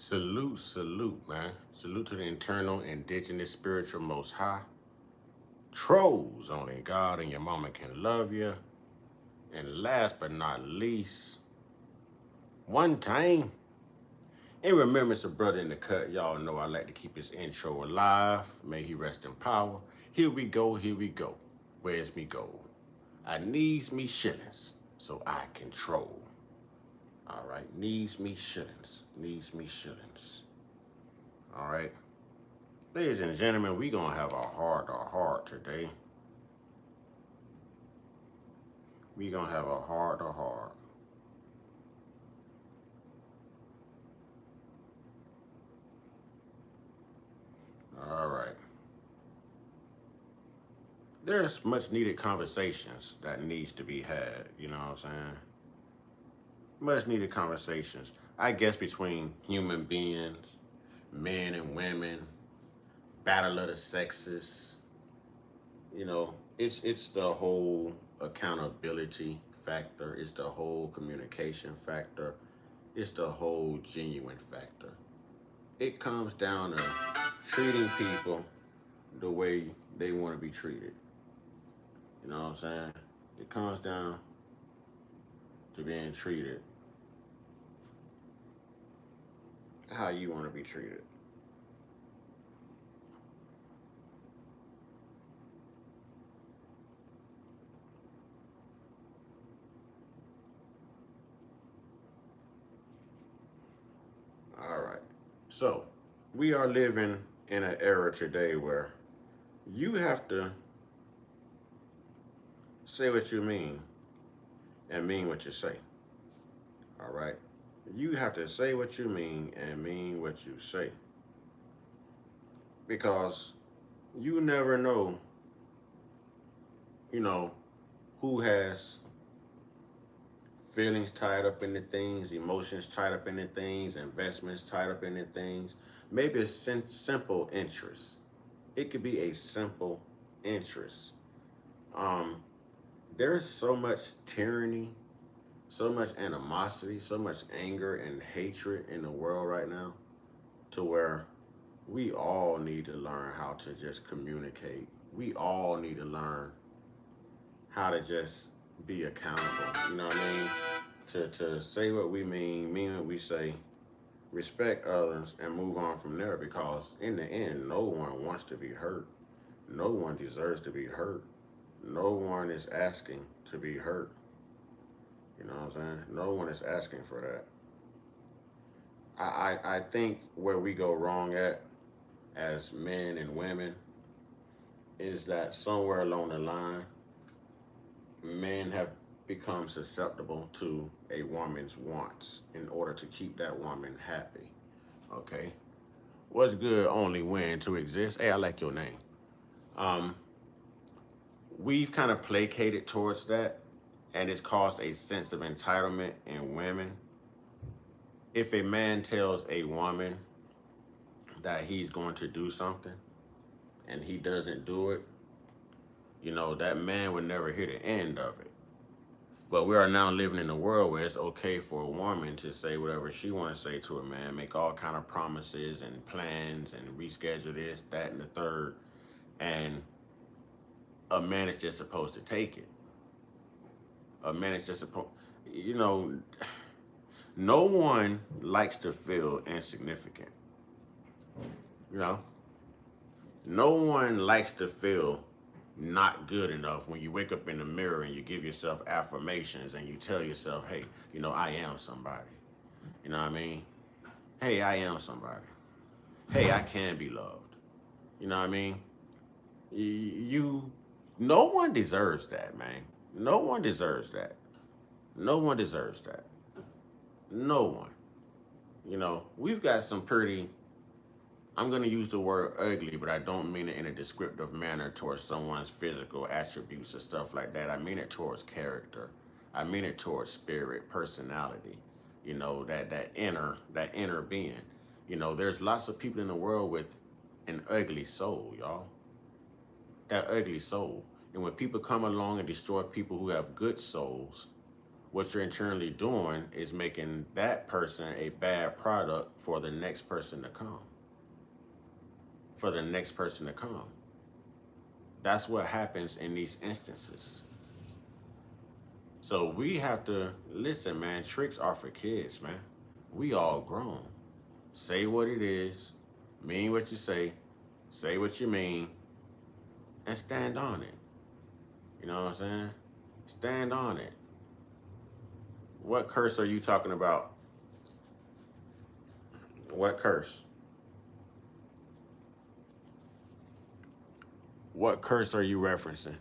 Salute, salute, man. Salute to the internal, indigenous, spiritual, most high. Trolls only God and your mama can love you. And last but not least, one time, in remembrance of brother in the cut, y'all know I like to keep his intro alive. May he rest in power. Here we go, here we go. Where's me gold? I needs me shillings so I control. All right, needs me shillings, needs me shillings. All right. Ladies and gentlemen, we gonna have a heart to heart today. We gonna have a heart to heart. All right. There's much needed conversations that needs to be had. You know what I'm saying? Much needed conversations. I guess between human beings, men and women, battle of the sexes. You know, it's the whole accountability factor. It's the whole communication factor. It's the whole genuine factor. It comes down to treating people the way they want to be treated. You know what I'm saying? It comes down to being treated how you want to be treated. All right. So, we are living in an era today where you have to say what you mean and mean what you say. All right? You have to say what you mean and mean what you say. Because you never know, you know, who has feelings tied up in the things, emotions tied up in the things, investments tied up in the things. Maybe a simple interest. It could be a simple interest. Um, there's so much tyranny, so much animosity, so much anger and hatred in the world right now, to where we all need to learn how to just communicate. We all need to learn how to just be accountable. You know what I mean? To say what we mean what we say, respect others, and move on from there. Because in the end, no one wants to be hurt. No one deserves to be hurt. No one is asking to be hurt. You know what I'm saying? No one is asking for that. I think where we go wrong at as men and women is that somewhere along the line, men have become susceptible to a woman's wants in order to keep that woman happy. Okay? What's good only when to exist? Hey, I like your name. Um, we've kind of placated towards that, and it's caused a sense of entitlement in women. If a man tells a woman that he's going to do something and he doesn't do it, you know, that man would never hear the end of it. But we are now living in a world where it's okay for a woman to say whatever she want to say to a man, make all kind of promises and plans and reschedule this, that, and the third, and a man is just supposed to take it. A man is just supposed, you know, no one likes to feel insignificant. You know, no one likes to feel not good enough when you wake up in the mirror and you give yourself affirmations and you tell yourself, hey, you know, I am somebody. You know what I mean? Hey, I am somebody. Hey, I can be loved. You know what I mean? You, no one deserves that, man. No one deserves that. No one deserves that. No one. You know, we've got some pretty, I'm going to use the word ugly, but I don't mean it in a descriptive manner towards someone's physical attributes or stuff like that. I mean it towards character. I mean it towards spirit, personality. You know, that inner being. You know, there's lots of people in the world with an ugly soul, y'all. That ugly soul. And when people come along and destroy people who have good souls, what you're internally doing is making that person a bad product for the next person to come. For the next person to come. That's what happens in these instances. So we have to listen, man. Tricks are for kids, man. We all grown. Say what it is, mean what you say what you mean, and stand on it. You know what I'm saying? Stand on it. What curse are you talking about? What curse? What curse are you referencing?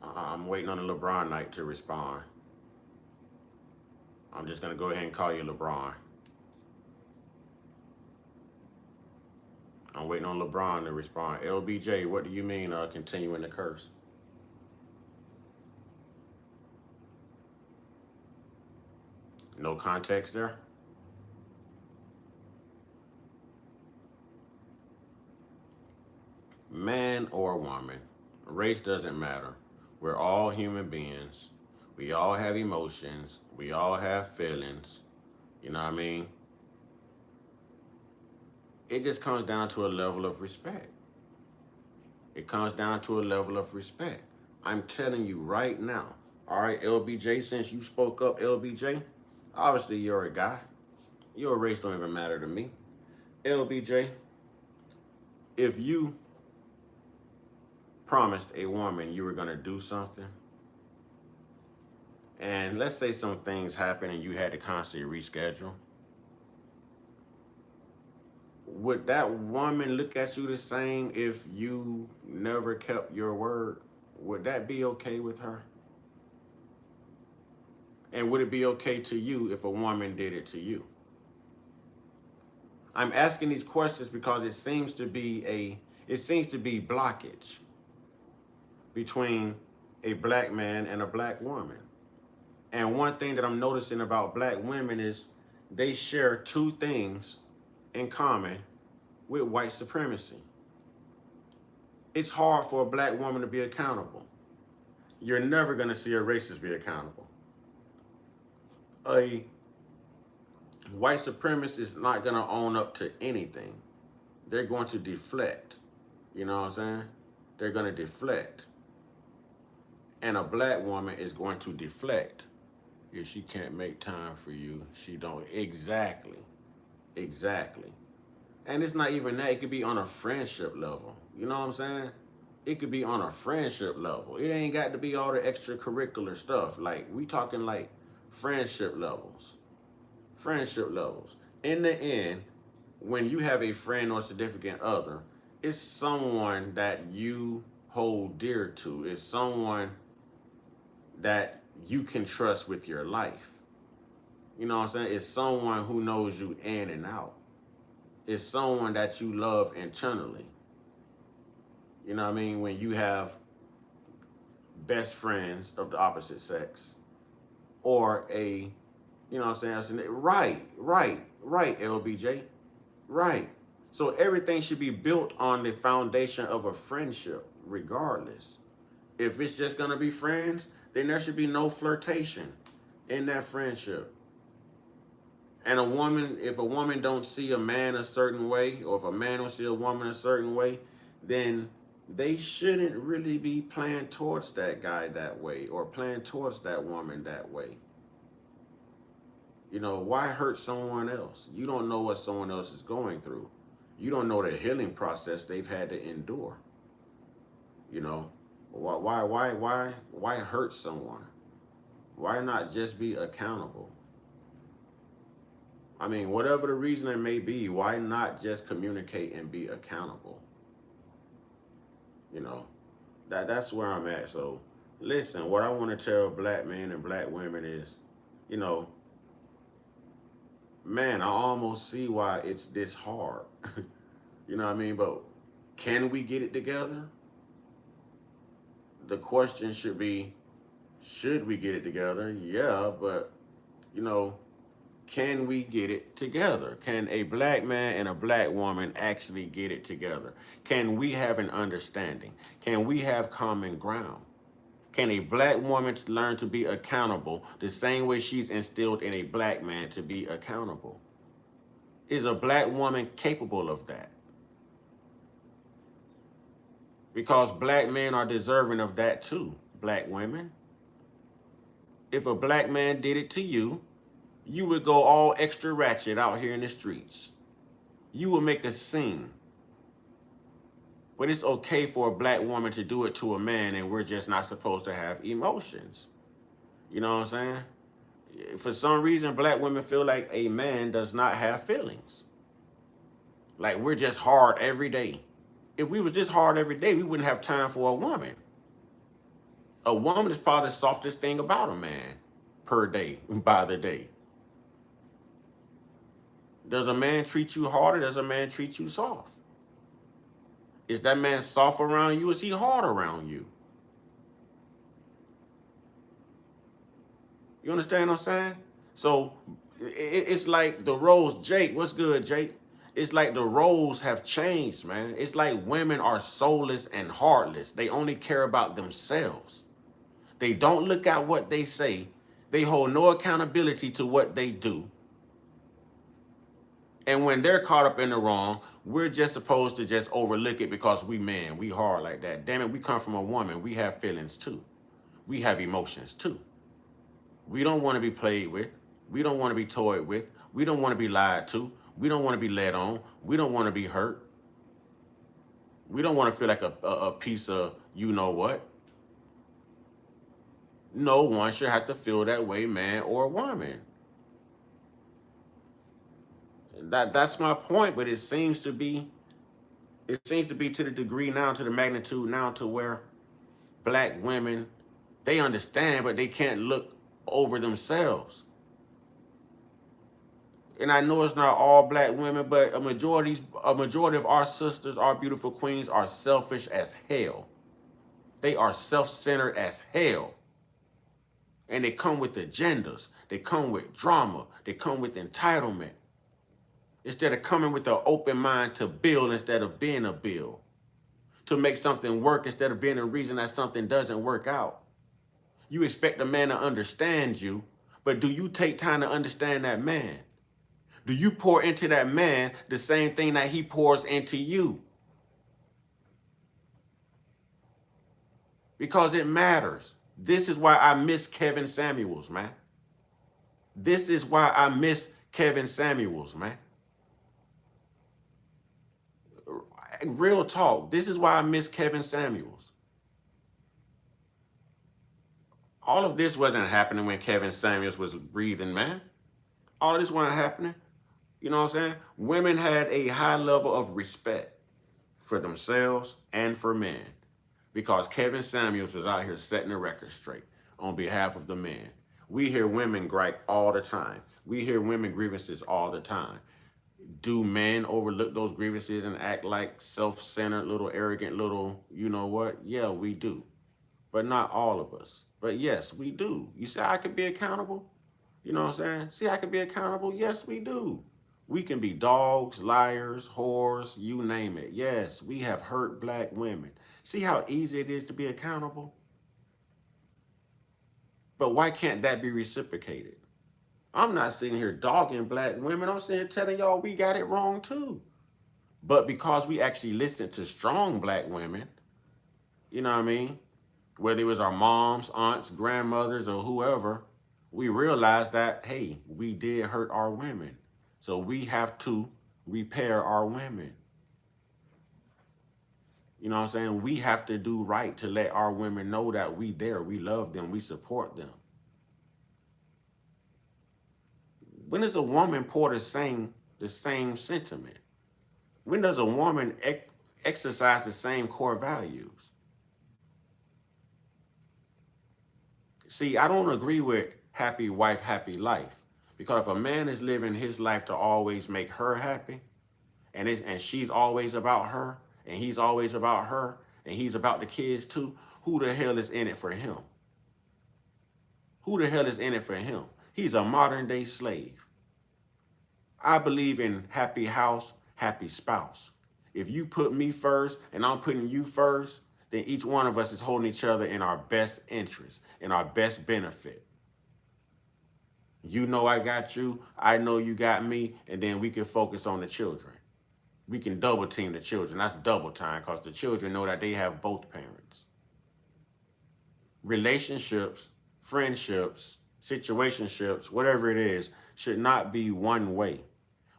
I'm waiting on the LeBron night to respond. I'm just going to go ahead and call you LeBron. I'm waiting on LeBron to respond. LBJ, what do you mean continuing the curse? No context there? Man or woman, race doesn't matter. We're all human beings. We all have emotions. We all have feelings. You know what I mean? It just comes down to a level of respect. It comes down to a level of respect. I'm telling you right now. All right, LBJ, since you spoke up, LBJ, obviously you're a guy. Your race don't even matter to me. LBJ, if you promised a woman you were going to do something, and let's say some things happen and you had to constantly reschedule, would that woman look at you the same if you never kept your word? Would that be okay with her? And would it be okay to you if a woman did it to you? I'm asking these questions because it seems to be blockage between a black man and a black woman. And one thing that I'm noticing about black women is they share two things in common with white supremacy. It's hard for a black woman to be accountable. You're never going to see a racist be accountable. A white supremacist is not going to own up to anything. They're going to deflect. You know what I'm saying? They're going to deflect. And a black woman is going to deflect. If she can't make time for you, she don't. Exactly. And it's not even that. It could be on a friendship level. You know what I'm saying? It could be on a friendship level. It ain't got to be all the extracurricular stuff. Like, we talking like friendship levels. In the end, when you have a friend or significant other, it's someone that you hold dear to. It's someone that you can trust with your life. You know what I'm saying? It's someone who knows you in and out. It's someone that you love internally. You know what I mean? When you have best friends of the opposite sex, or a, you know what I'm saying? Right, LBJ. Right. So everything should be built on the foundation of a friendship, regardless. If it's just going to be friends, then there should be no flirtation in that friendship. And if a woman don't see a man a certain way, or if a man don't see a woman a certain way, then they shouldn't really be playing towards that guy that way, or playing towards that woman that way. You know, why hurt someone else? You don't know what someone else is going through. You don't know the healing process they've had to endure. You know, why hurt someone? Why not just be accountable? I mean, whatever the reason it may be, why not just communicate and be accountable? You know, that's where I'm at. So listen, what I want to tell black men and black women is, you know, man, I almost see why it's this hard. You know what I mean? But can we get it together? The question should be, should we get it together? Yeah, but, you know, Can we get it together? Can a black man and a black woman actually get it together? Can we have an understanding? Can we have common ground? Can a black woman learn to be accountable the same way she's instilled in a black man to be accountable? Is a black woman capable of that? Because black men are deserving of that too, black women. If a black man did it to you, you would go all extra ratchet out here in the streets. You would make a scene. But it's okay for a black woman to do it to a man, and we're just not supposed to have emotions. You know what I'm saying? For some reason, black women feel like a man does not have feelings. Like we're just hard every day. If we was just hard every day, we wouldn't have time for a woman. A woman is probably the softest thing about a man per day, by the day. Does a man treat you hard or does a man treat you soft? Is that man soft around you or is he hard around you? You understand what I'm saying? So it's like the roles, Jake, what's good, Jake? It's like the roles have changed, man. It's like women are soulless and heartless. They only care about themselves. They don't look at what they say. They hold no accountability to what they do. And when they're caught up in the wrong, we're just supposed to just overlook it because we men, we hard like that. Damn it, we come from a woman. We have feelings too. We have emotions too. We don't want to be played with. We don't want to be toyed with. We don't want to be lied to. We don't want to be led on. We don't want to be hurt. We don't want to feel like a piece of you know what. No one should have to feel that way, man or woman. That's my point, but it seems to be to the degree now, to the magnitude now, to where black women, they understand, but they can't look over themselves. And I know it's not all black women, but a majority of our sisters, our beautiful queens, are selfish as hell. They are self-centered as hell. And they come with agendas. They come with drama. They come with entitlement. Instead of coming with an open mind to build instead of being a build. To make something work instead of being a reason that something doesn't work out. You expect a man to understand you, but do you take time to understand that man? Do you pour into that man the same thing that he pours into you? Because it matters. This is why I miss Kevin Samuels, man. This is why I miss Kevin Samuels, man. Real talk. This is why I miss Kevin Samuels. All of this wasn't happening when Kevin Samuels was breathing, man. All of this wasn't happening. You know what I'm saying? Women had a high level of respect for themselves and for men because Kevin Samuels was out here setting the record straight on behalf of the men. We hear women gripe all the time. We hear women grievances all the time. Do men overlook those grievances and act like self-centered, little arrogant, little, you know what? Yeah, we do. But not all of us. But yes, we do. You say I could be accountable? You know what I'm saying? See, I could be accountable? Yes, we do. We can be dogs, liars, whores, you name it. Yes, we have hurt black women. See how easy it is to be accountable? But why can't that be reciprocated? I'm not sitting here dogging black women. I'm sitting here telling y'all we got it wrong too. But because we actually listened to strong black women, you know what I mean? Whether it was our moms, aunts, grandmothers, or whoever, we realized that, hey, we did hurt our women. So we have to repair our women. You know what I'm saying? We have to do right to let our women know that we there, we love them, we support them. When does a woman pour the same sentiment? When does a woman exercise the same core values? See, I don't agree with happy wife, happy life. Because if a man is living his life to always make her happy, and she's always about her, and he's always about her, and he's about the kids too, who the hell is in it for him? Who the hell is in it for him? He's a modern day slave. I believe in happy house, happy spouse. If you put me first and I'm putting you first, then each one of us is holding each other in our best interest, in our best benefit. You know I got you, I know you got me, and then we can focus on the children. We can double team the children. That's double time because the children know that they have both parents. Relationships, friendships, situationships, whatever it is, should not be one way.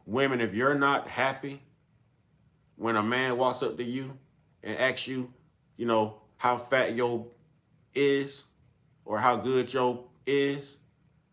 Women, if you're not happy when a man walks up to you and asks you, you know, how fat your is or how good your is,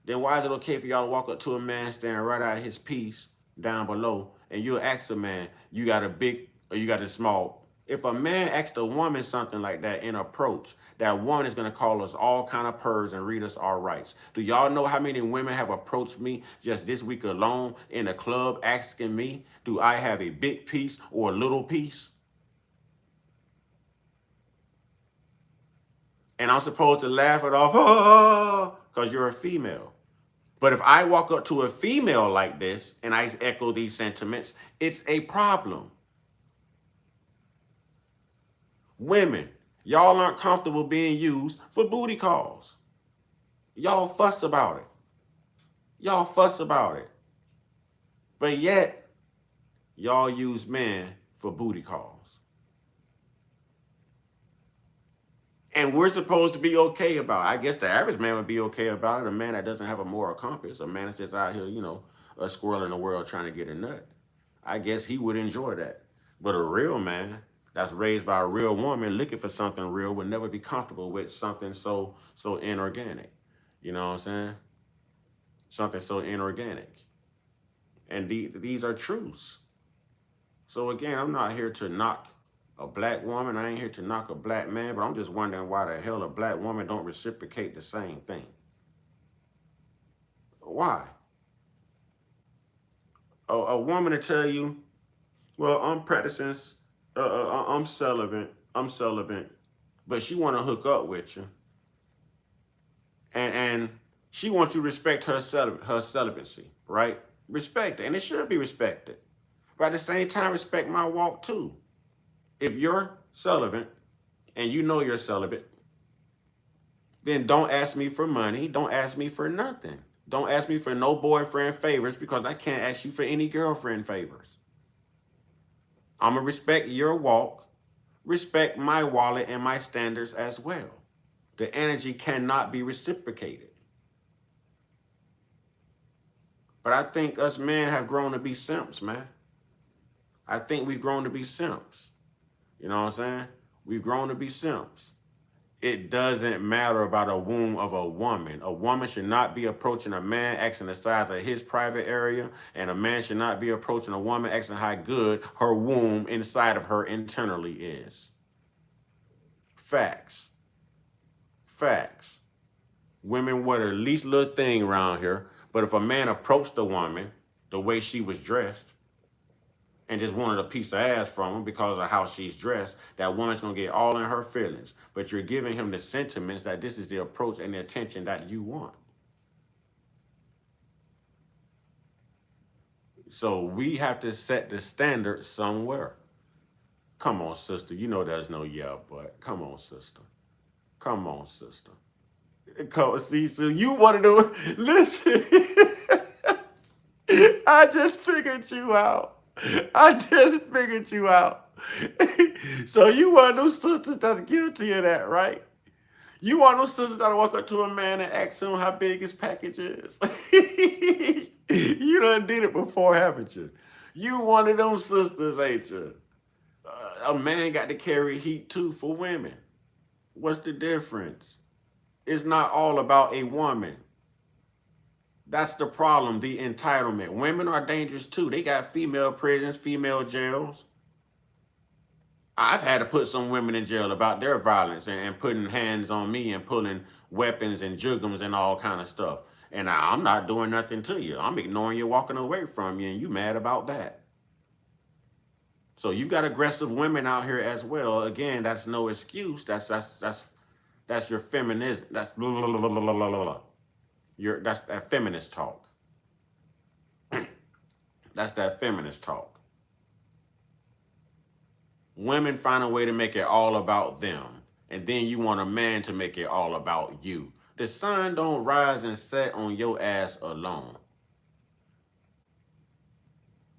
then why is it okay for y'all to walk up to a man standing right out of his piece down below and you'll ask a man, you got a big or you got a small? If a man asks a woman something like that in approach, that woman is going to call us all kind of purrs and read us our rights. Do y'all know how many women have approached me just this week alone in a club asking me, do I have a big piece or a little piece? And I'm supposed to laugh it off, oh, because you're a female. But if I walk up to a female like this and I echo these sentiments, it's a problem. Women, y'all aren't comfortable being used for booty calls. Y'all fuss about it. Y'all fuss about it. But yet, y'all use men for booty calls. And we're supposed to be okay about it. I guess the average man would be okay about it. A man that doesn't have a moral compass, a man that's just out here, you know, a squirrel in the world trying to get a nut. I guess he would enjoy that. But a real man that's raised by a real woman looking for something real would never be comfortable with something so inorganic. You know what I'm saying? Something so inorganic. And these are truths. So again, I'm not here to knock a black woman. I ain't here to knock a black man, but I'm just wondering why the hell a black woman don't reciprocate the same thing. Why? A woman to tell you, well, I'm practicing, I'm celibate, but she want to hook up with you, and she wants you to respect her celibacy, right? Respect it, and it should be respected. But at the same time, respect my walk too. If you're celibate and you know you're celibate, then don't ask me for money. Don't ask me for nothing. Don't ask me for no boyfriend favors because I can't ask you for any girlfriend favors. I'm going to respect your walk, respect my wallet and my standards as well. The energy cannot be reciprocated. But I think us men have grown to be simps, man. I think we've grown to be simps. You know what I'm saying? We've grown to be simps. It doesn't matter about a womb of a woman. A woman should not be approaching a man asking the size of his private area, and a man should not be approaching a woman asking how good her womb inside of her internally is. Facts. Facts. Women were the least little thing around here, but if a man approached a woman the way she was dressed, and just wanted a piece of ass from her because of how she's dressed, that woman's gonna get all in her feelings. But you're giving him the sentiments that this is the approach and the attention that you want. So we have to set the standard somewhere. Come on, sister. You know there's no yeah, but come on, sister. Come on, sister. Come see, so you want to do listen. I just figured you out. I just figured you out. So you want those sisters that's guilty of that, right? You want those sisters that'll walk up to a man and ask him how big his package is. You done did it before, haven't you? You one of them sisters, ain't you? A man got to carry heat too for women. What's the difference? It's not all about a woman. That's the problem, the entitlement. Women are dangerous too. They got female prisons, female jails. I've had to put some women in jail about their violence and putting hands on me and pulling weapons and jugums and all kind of stuff. And I'm not doing nothing to you. I'm ignoring you, walking away from you, and you mad about that. So you've got aggressive women out here as well. Again, that's no excuse. That's your feminism. That's blah, blah, blah, blah, blah, blah. That's that feminist talk. That's that feminist talk. Women find a way to make it all about them, and then you want a man to make it all about you. The sun don't rise and set on your ass alone.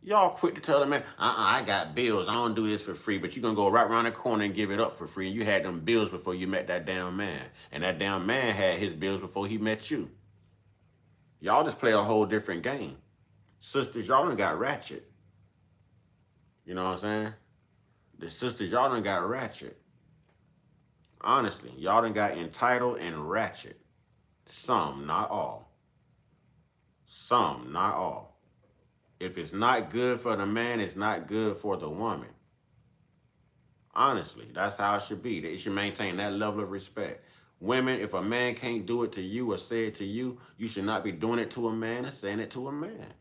Y'all quick to tell the man, I got bills. I don't do this for free, but you're going to go right around the corner and give it up for free. And you had them bills before you met that damn man. And that damn man had his bills before he met you. Y'all just play a whole different game. Sisters, y'all done got ratchet. You know what I'm saying? The sisters, y'all done got ratchet. Honestly, y'all done got entitled and ratchet. Some, not all. Some, not all. If it's not good for the man, it's not good for the woman. Honestly, that's how it should be. It should maintain that level of respect. Women, if a man can't do it to you or say it to you, you should not be doing it to a man and saying it to a man.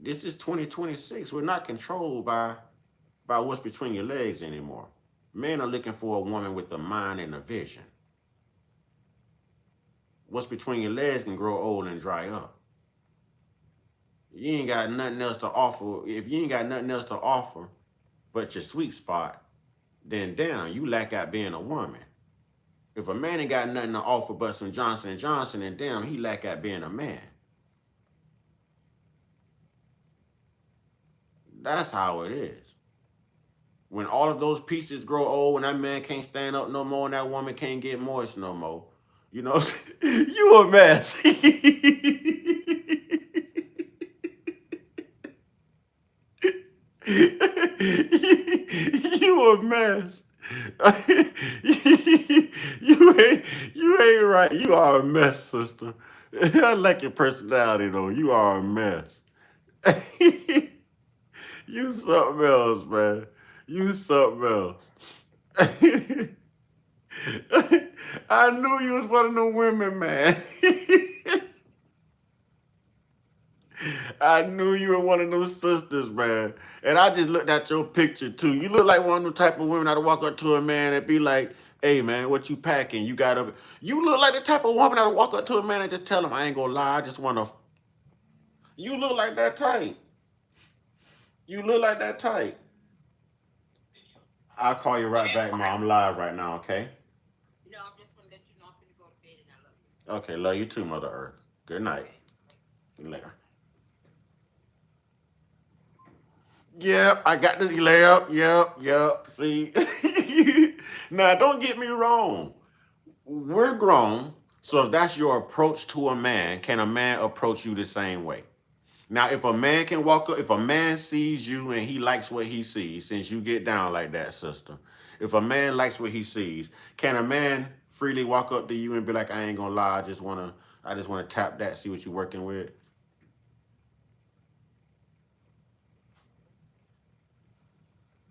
This is 2026. We're not controlled by what's between your legs anymore. Men are looking for a woman with a mind and a vision. What's between your legs can grow old and dry up. You ain't got nothing else to offer. If you ain't got nothing else to offer but your sweet spot, then damn, you lack out being a woman. If a man ain't got nothing to offer but some Johnson & Johnson, then damn, he lack out being a man. That's how it is. When all of those pieces grow old, when that man can't stand up no more and that woman can't get moist no more, you know, you a mess. You a mess. You ain't right. You are a mess, sister. I like your personality though. You are a mess. You something else, man. You something else. I knew you was one of the women, man. I knew you were one of those sisters, man. And I just looked at your picture too. You look like one of the type of women that'll walk up to a man and be like, "Hey, man, what you packing? You got a." You look like the type of woman that'll walk up to a man and just tell him, "I ain't gonna lie, I just wanna." You look like that type. You look like that type. I'll call you right back, Mom. I'm live right now, okay? No, I'm just gonna let you know I'm gonna go to bed and I love you. Okay, love you too, Mother Earth. Good night. Okay. Later. Yep, I got this layup. Yep. See? Now, don't get me wrong. We're grown, so if that's your approach to a man, can a man approach you the same way? Now, if a man can walk up, if a man sees you and he likes what he sees, since you get down like that, sister, if a man likes what he sees, can a man freely walk up to you and be like, "I ain't gonna lie, I just wanna tap that, see what you're working with"?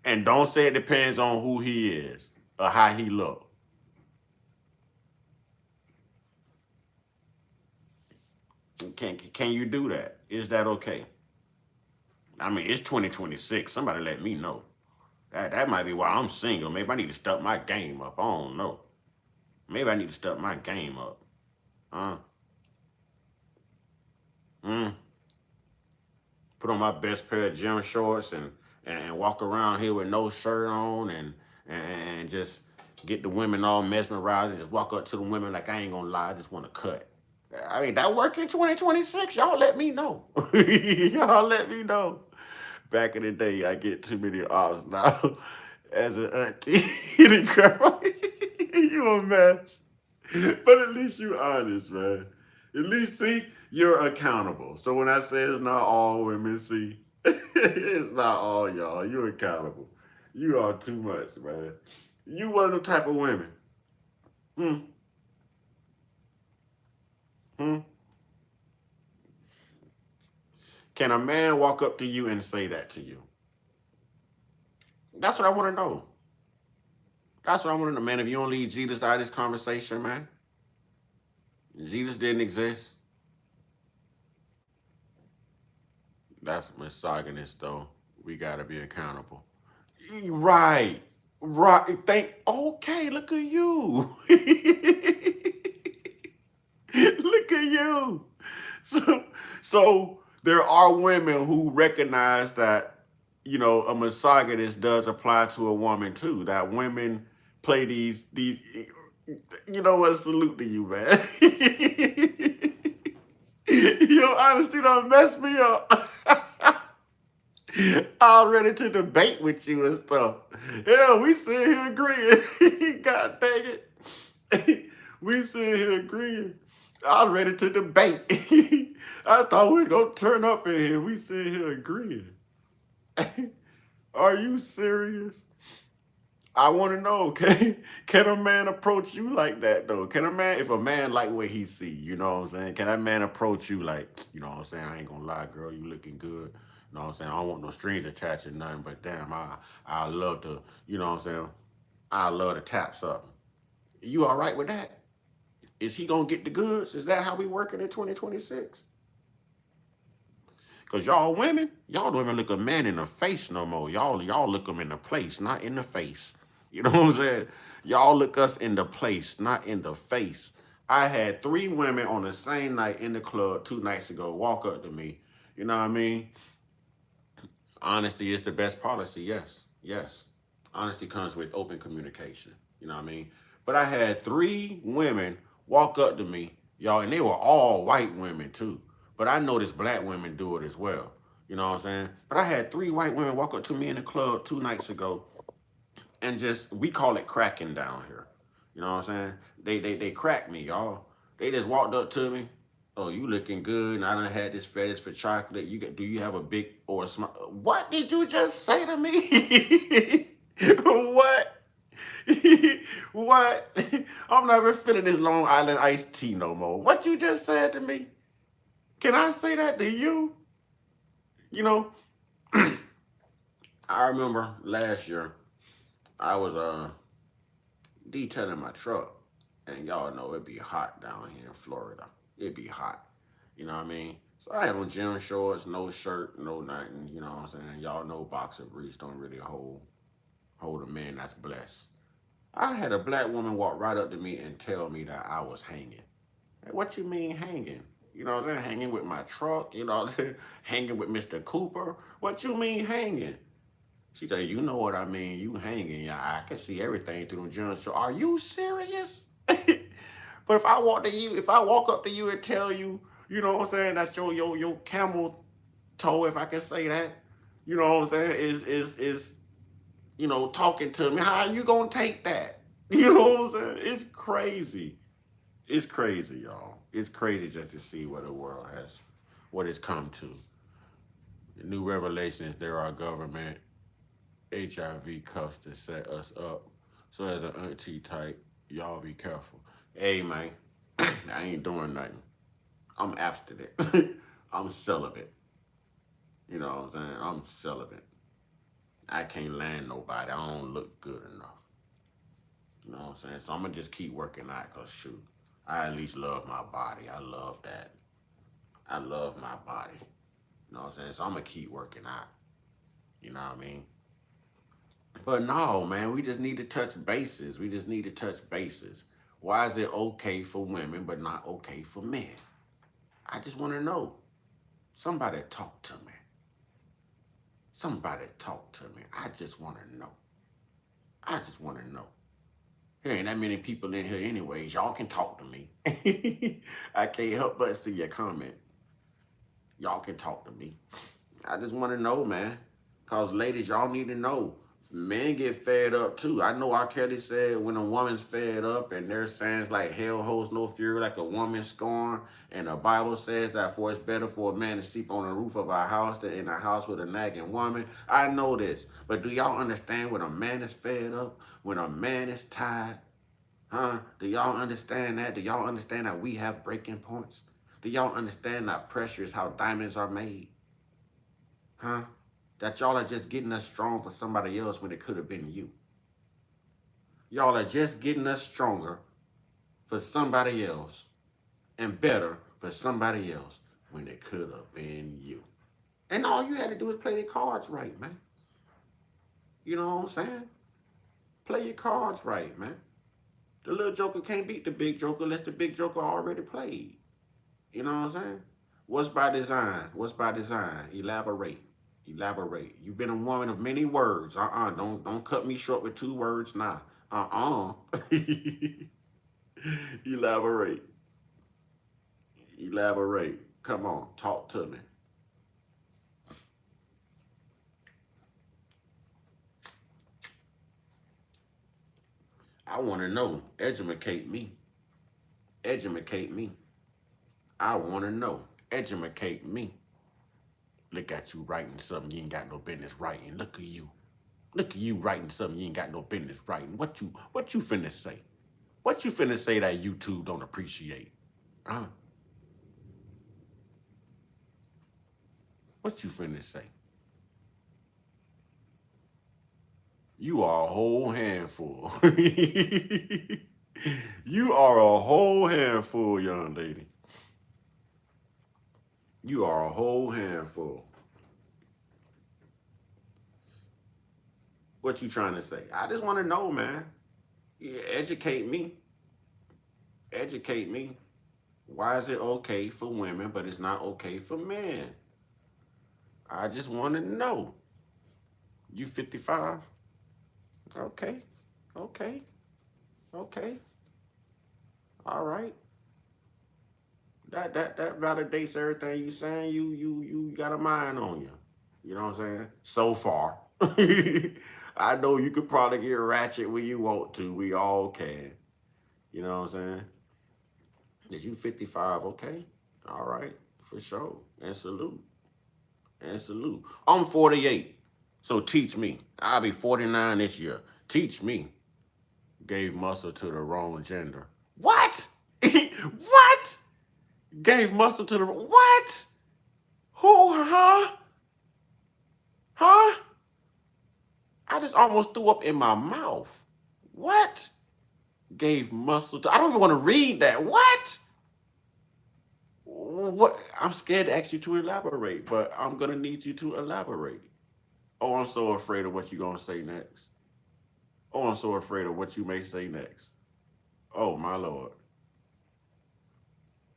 And don't say it depends on who he is or how he look. Can you do that? Is that okay? I mean, it's 2026. Somebody let me know. That might be why I'm single. Maybe I need to step my game up. I don't know. Maybe I need to step my game up. Huh? Mm. Put on my best pair of gym shorts and walk around here with no shirt on and just get the women all mesmerized and just walk up to the women like, "I ain't gonna lie, I just want to cut." I mean, that work in 2026. Y'all let me know. Y'all let me know. Back in the day, I get too many offs now. As an auntie, girl, you a mess. But at least you honest, man. At least see you're accountable. So when I say it's not all women, see, it's not all y'all. You're accountable. You are too much, man. You one of the type of women. Hmm. Hmm. Can a man walk up to you and say that to you? That's what I want to know. That's what I want to know, man. If you don't leave Jesus out of this conversation, man, Jesus didn't exist. That's misogynist, though. We gotta be accountable. Right. Right. Okay, look at you. Look at you. So there are women who recognize that, you know, a misogynist does apply to a woman too. That women play these. You know what? Salute to you, man. Your honesty don't mess me up. I'm ready to debate with you and stuff. Yeah, we sit here agreeing. God dang it. We sit here agreeing. I'm ready to debate. I thought we were going to turn up in here. We sit here agreeing. Are you serious? I want to know, can a man approach you like that, though? Can a man, if a man like what he see, you know what I'm saying? Can that man approach you like, you know what I'm saying? I ain't going to lie, girl, you looking good. You know what I'm saying? I don't want no strings attached or nothing, but damn, I love to, you know what I'm saying? I love to tap something. You all right with that? Is he going to get the goods? Is that how we working in 2026? Because y'all women, y'all don't even look a man in the face no more. Y'all look them in the place, not in the face. You know what I'm saying? Y'all look us in the place, not in the face. I had 3 women on the same night in the club 2 nights ago walk up to me. You know what I mean? Honesty is the best policy. Yes, yes. Honesty comes with open communication. You know what I mean? But I had 3 women walk up to me, y'all, and they were all white women too. But I noticed black women do it as well. You know what I'm saying? But I had 3 white women walk up to me in the club 2 nights ago, and just, we call it cracking down here. You know what I'm saying? They cracked me, y'all. They just walked up to me. Oh, you looking good, and I done had this fetish for chocolate. Do you have a big or a small? What did you just say to me? What? What? I'm never feeling this Long Island iced tea no more. What you just said to me? Can I say that to you? You know, I remember last year I was detailing my truck, and y'all know it be hot down here in Florida. It be hot. You know what I mean? So I had on gym shorts, no shirt, no nothing. You know what I'm saying? Y'all know boxer briefs don't really hold a man that's blessed. I had a black woman walk right up to me and tell me that I was hanging. Hey, what you mean hanging? You know what I'm saying? Hanging with my truck, you know what I'm saying? Hanging with Mr. Cooper. What you mean hanging? She said, you know what I mean. You hanging. Yeah, I can see everything through them joints. So are you serious? But if I walk up to you and tell you, you know what I'm saying, that's your camel toe, if I can say that, you know what I'm saying, is you know, talking to me, how are you gonna take that? You know what I'm saying? It's crazy. It's crazy, y'all. It's crazy just to see what the world has, what it's come to. The new revelations, there are government HIV cuffs to set us up. So as an auntie type, y'all be careful. Hey man, I ain't doing nothing. I'm abstinent. I'm celibate. You know what I'm saying? I'm celibate. I can't land nobody. I don't look good enough. You know what I'm saying? So I'm gonna just keep working out, cause shoot, I at least love my body. I love that. I love my body. You know what I'm saying? So I'm gonna keep working out. You know what I mean? But no, man, we just need to touch bases. We just need to touch bases. Why is it okay for women but not okay for men? I just want to know. Somebody talk to me. Somebody talk to me. I just want to know. I just want to know. There ain't that many people in here anyways. Y'all can talk to me. I can't help but see your comment. Y'all can talk to me. I just want to know, man. Because ladies, y'all need to know. Men get fed up too. I know R. Kelly said when a woman's fed up and there's sayings like hell holds no fury like a woman scorned. And the Bible says that for it's better for a man to sleep on the roof of a house than in a house with a nagging woman. I know this. But do y'all understand when a man is fed up? When a man is tired? Huh? Do y'all understand that? Do y'all understand that we have breaking points? Do y'all understand that pressure is how diamonds are made? Huh? That y'all are just getting us strong for somebody else when it could have been you. Y'all are just getting us stronger for somebody else and better for somebody else when it could have been you. And all you had to do is play the cards right, man. You know what I'm saying? Play your cards right, man. The little joker can't beat the big joker unless the big joker already played. You know what I'm saying? What's by design? What's by design? Elaborate. Elaborate. You've been a woman of many words. Don't cut me short with 2 words now. Elaborate. Elaborate. Come on, talk to me. I want to know. Educate me. Educate me. I want to know. Educate me. Look at you writing something you ain't got no business writing. Look at you. Look at you writing something you ain't got no business writing. What you finna say? What you finna say that YouTube don't appreciate? Huh? What you finna say? You are a whole handful. You are a whole handful, young lady. You are a whole handful. What you trying to say? I just want to know, man. Yeah, educate me. Educate me. Why is it okay for women, but it's not okay for men? I just want to know. You 55? Okay. Okay. Okay. All right. That validates everything you saying. You got a mind on you. You know what I'm saying? So far. I know you could probably get ratchet when you want to. We all can. You know what I'm saying? Is you 55? Okay. All right. For sure. And salute. And salute. I'm 48. So teach me. I'll be 49 this year. Teach me. Gave muscle to the wrong gender. What? What? Gave muscle to the what? Who? Huh? Huh? I just almost threw up in my mouth. What? Gave muscle to. I don't even want to read that. What? What? I'm scared to ask you to elaborate, but I'm gonna need you to elaborate. Oh, I'm so afraid of what you're gonna say next. Oh, I'm so afraid of what you may say next. Oh my lord.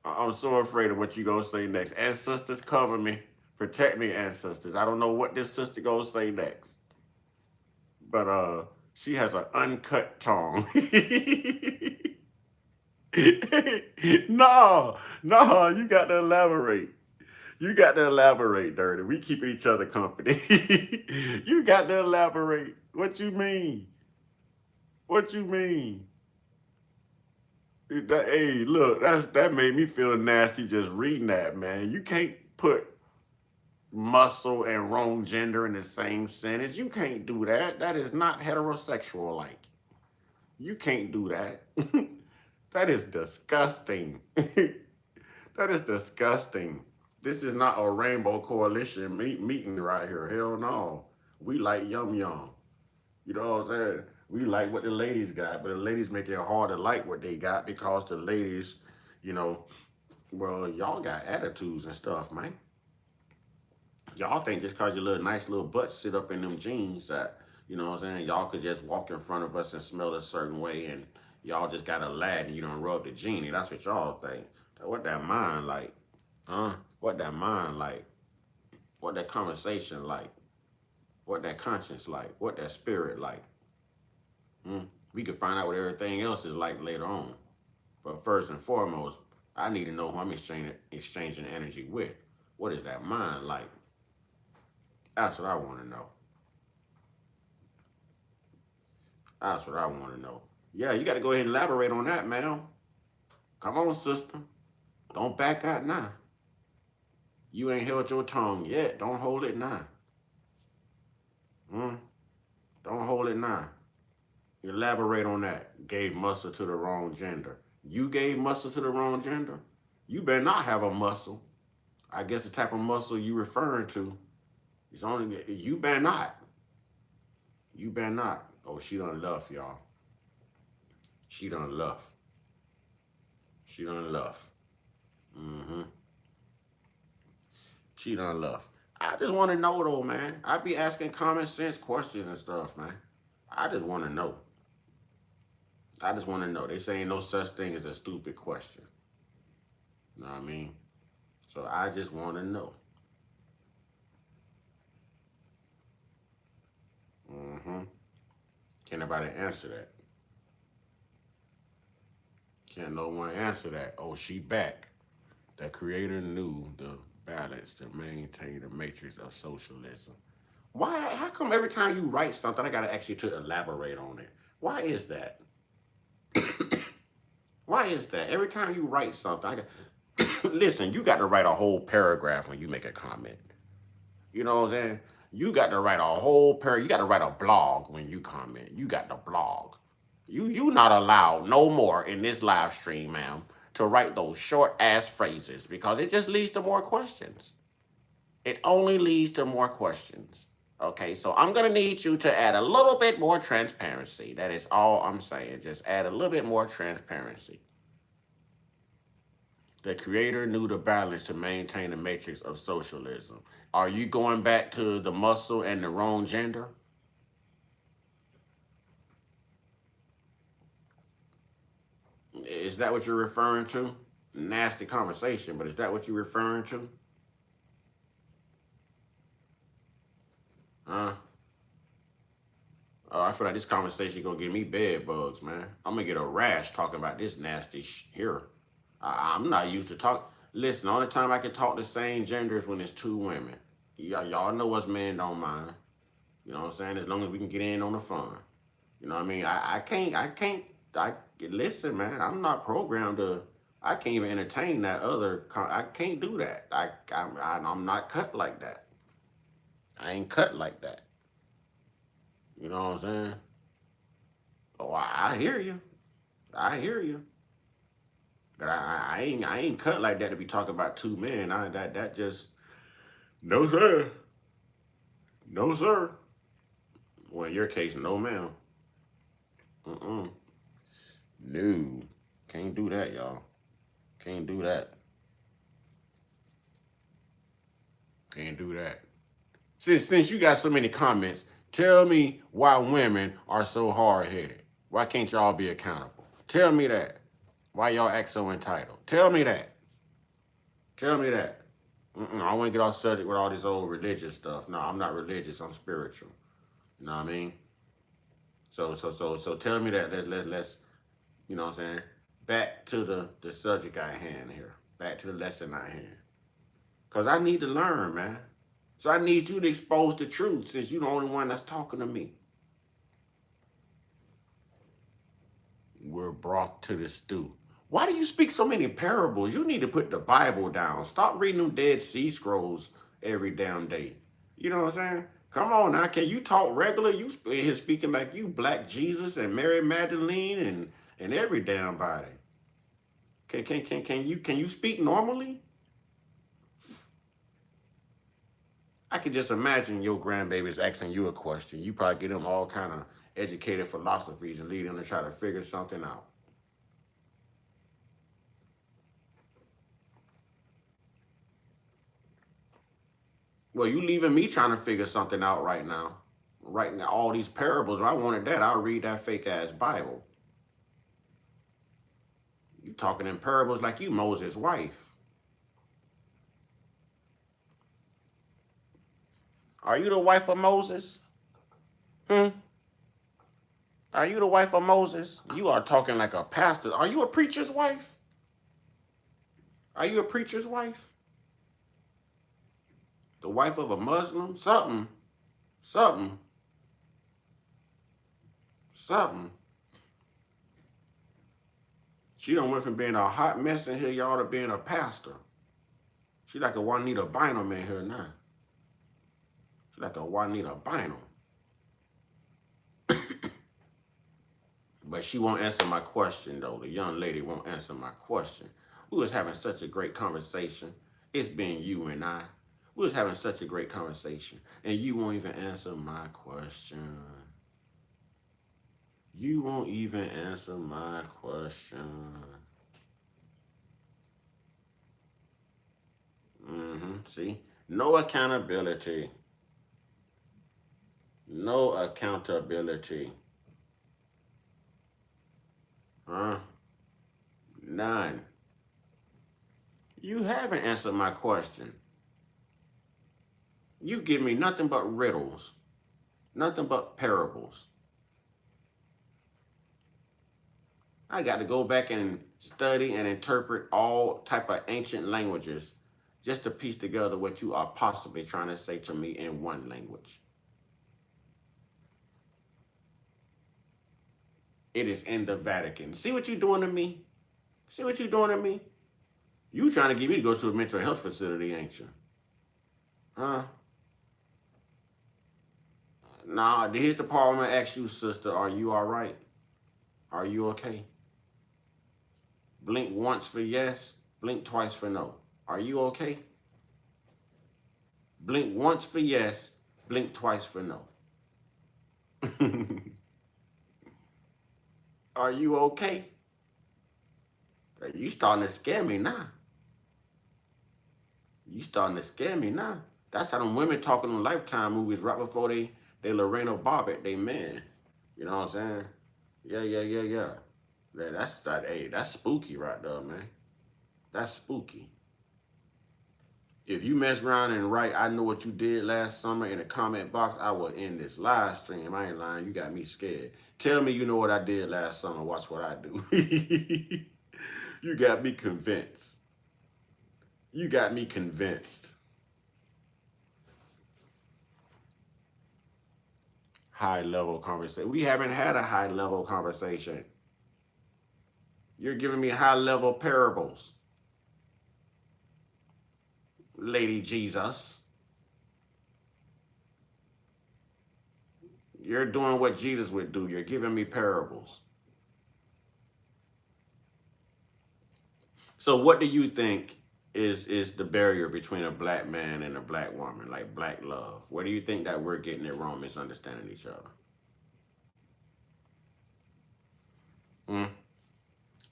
I'm so afraid of what you gonna say next. Ancestors, cover me, protect me, ancestors. I don't know what this sister gonna say next, but she has an uncut tongue. No, no, you got to elaborate. You got to elaborate, Dirty. We keeping each other company. You got to elaborate. What you mean? What you mean? Hey, look, that made me feel nasty just reading that, man. You can't put muscle and wrong gender in the same sentence. You can't do that. That is not heterosexual like. You can't do that. That is disgusting. That is disgusting. This is not a rainbow coalition meeting right here. Hell no. We like yum yum. You know what I'm saying? We like what the ladies got, but the ladies make it hard to like what they got because the ladies, you know, well, y'all got attitudes and stuff, man. Y'all think just because your little nice little butt sit up in them jeans that, you know what I'm saying, y'all could just walk in front of us and smell a certain way and y'all just got a lad and you don't rub the genie. That's what y'all think. What that mind like? Huh? What that mind like? What that conversation like? What that conscience like? What that spirit like? We can find out what everything else is like later on. But first and foremost, I need to know who I'm exchanging energy with. What is that mind like? That's what I want to know. That's what I want to know. Yeah, you got to go ahead and elaborate on that, man. Come on, sister. Don't back out now. You ain't held your tongue yet. Don't hold it now. Hmm? Don't hold it now. Elaborate on that. Gave muscle to the wrong gender. You gave muscle to the wrong gender? You better not have a muscle. I guess the type of muscle you referring to is only, you better not. You better not. Oh, she done left, y'all. She done left. She done left. Mm-hmm. She done left. I just want to know though, man. I be asking common sense questions and stuff, man. I just want to know. I just want to know. They say ain't no such thing as a stupid question. You know what I mean? So I just want to know. Mm-hmm. Can nobody answer that? Can no one answer that? Oh, she back. The creator knew the balance to maintain the matrix of socialism. Why? How come every time you write something, I gotta ask you to elaborate on it? Why is that? Why is that? Every time you write something, I got listen. You got to write a whole paragraph when you make a comment. You know what I'm saying? You got to write a whole You got to write a blog when you comment. You got to blog. You not allowed no more in this live stream, ma'am, to write those short ass phrases because it just leads to more questions. It only leads to more questions. Okay, so I'm gonna need you to add a little bit more transparency. That is all I'm saying. Just add a little bit more transparency. The creator knew the balance to maintain the matrix of socialism. Are you going back to the muscle and the wrong gender? Is that what you're referring to? Nasty conversation, but is that what you're referring to? Huh? Oh, I feel like this conversation gonna give me bed bugs, man. I'm gonna get a rash talking about this nasty here. I'm not used to talk. Listen, the only time I can talk the same gender is when it's two women. Y'all know us men don't mind. You know what I'm saying? As long as we can get in on the fun. You know what I mean? I listen, man. I'm not programmed to. I can't even entertain that other. I can't do that. I'm not cut like that. I ain't cut like that. You know what I'm saying? Oh, I hear you. I hear you. But I ain't cut like that to be talking about two men. That just no sir. No sir. Well, in your case, no ma'am. Mm-mm. No. Can't do that, y'all. Can't do that. Can't do that. Since you got so many comments, tell me why women are so hard headed. Why can't y'all be accountable? Tell me that. Why y'all act so entitled? Tell me that. Tell me that. I want to get off subject with all this old religious stuff. No, I'm not religious. I'm spiritual. You know what I mean? So tell me that. Let's you know what I'm saying? Back to the subject at hand here. Back to the lesson at hand. Cause I need to learn, man. So I need you to expose the truth since you're the only one that's talking to me. We're brought to the stew. Why do you speak so many parables? You need to put the Bible down. Stop reading them Dead Sea Scrolls every damn day. You know what I'm saying? Come on now, can you talk regular? You here speaking like you Black Jesus and Mary Magdalene and every damn body. Can you speak normally? I can just imagine your grandbabies asking you a question. You probably get them all kind of educated philosophies and lead them to try to figure something out. Well, you leaving me trying to figure something out right now. Right now, all these parables. If I wanted that, I'll read that fake ass Bible. You talking in parables like you Moses' wife. Are you the wife of Moses? Hmm? Are you the wife of Moses? You are talking like a pastor. Are you a preacher's wife? Are you a preacher's wife? The wife of a Muslim? Something. Something. Something. She done went from being a hot mess in here, y'all, to being a pastor. She like a Juanita Bynum in here now. She like a Juanita Bynum. But she won't answer my question, though. The young lady won't answer my question. We was having such a great conversation. It's been you and I. We was having such a great conversation. And you won't even answer my question. You won't even answer my question. See? No accountability. No accountability. Huh? None. You haven't answered my question. You give me nothing but riddles, nothing but parables. I got to go back and study and interpret all type of ancient languages just to piece together what you are possibly trying to say to me in one language. It is in the Vatican. See what you're doing to me? See what you're doing to me? You trying to get me to go to a mental health facility, ain't you? Huh? Nah, here's the part I'm gonna ask you, sister. Are you all right? Are you okay? Blink once for yes, blink twice for no. Are you okay? Blink once for yes, blink twice for no. Are you okay? You starting to scare me now. You starting to scare me now. That's how them women talking in Lifetime movies right before they Lorena Bobbitt, they man. You know what I'm saying? Yeah. That's spooky right there, man. That's spooky. If you mess around and write, I know what you did last summer in the comment box, I will end this live stream. I ain't lying. You got me scared. Tell me you know what I did last summer. Watch what I do. You got me convinced. You got me convinced. High level conversation. We haven't had a high level conversation. You're giving me high level parables. Lady Jesus. You're doing what Jesus would do. You're giving me parables. So what do you think is the barrier between a black man and a black woman, like black love? Where do you think that we're getting it wrong, misunderstanding each other? Hmm?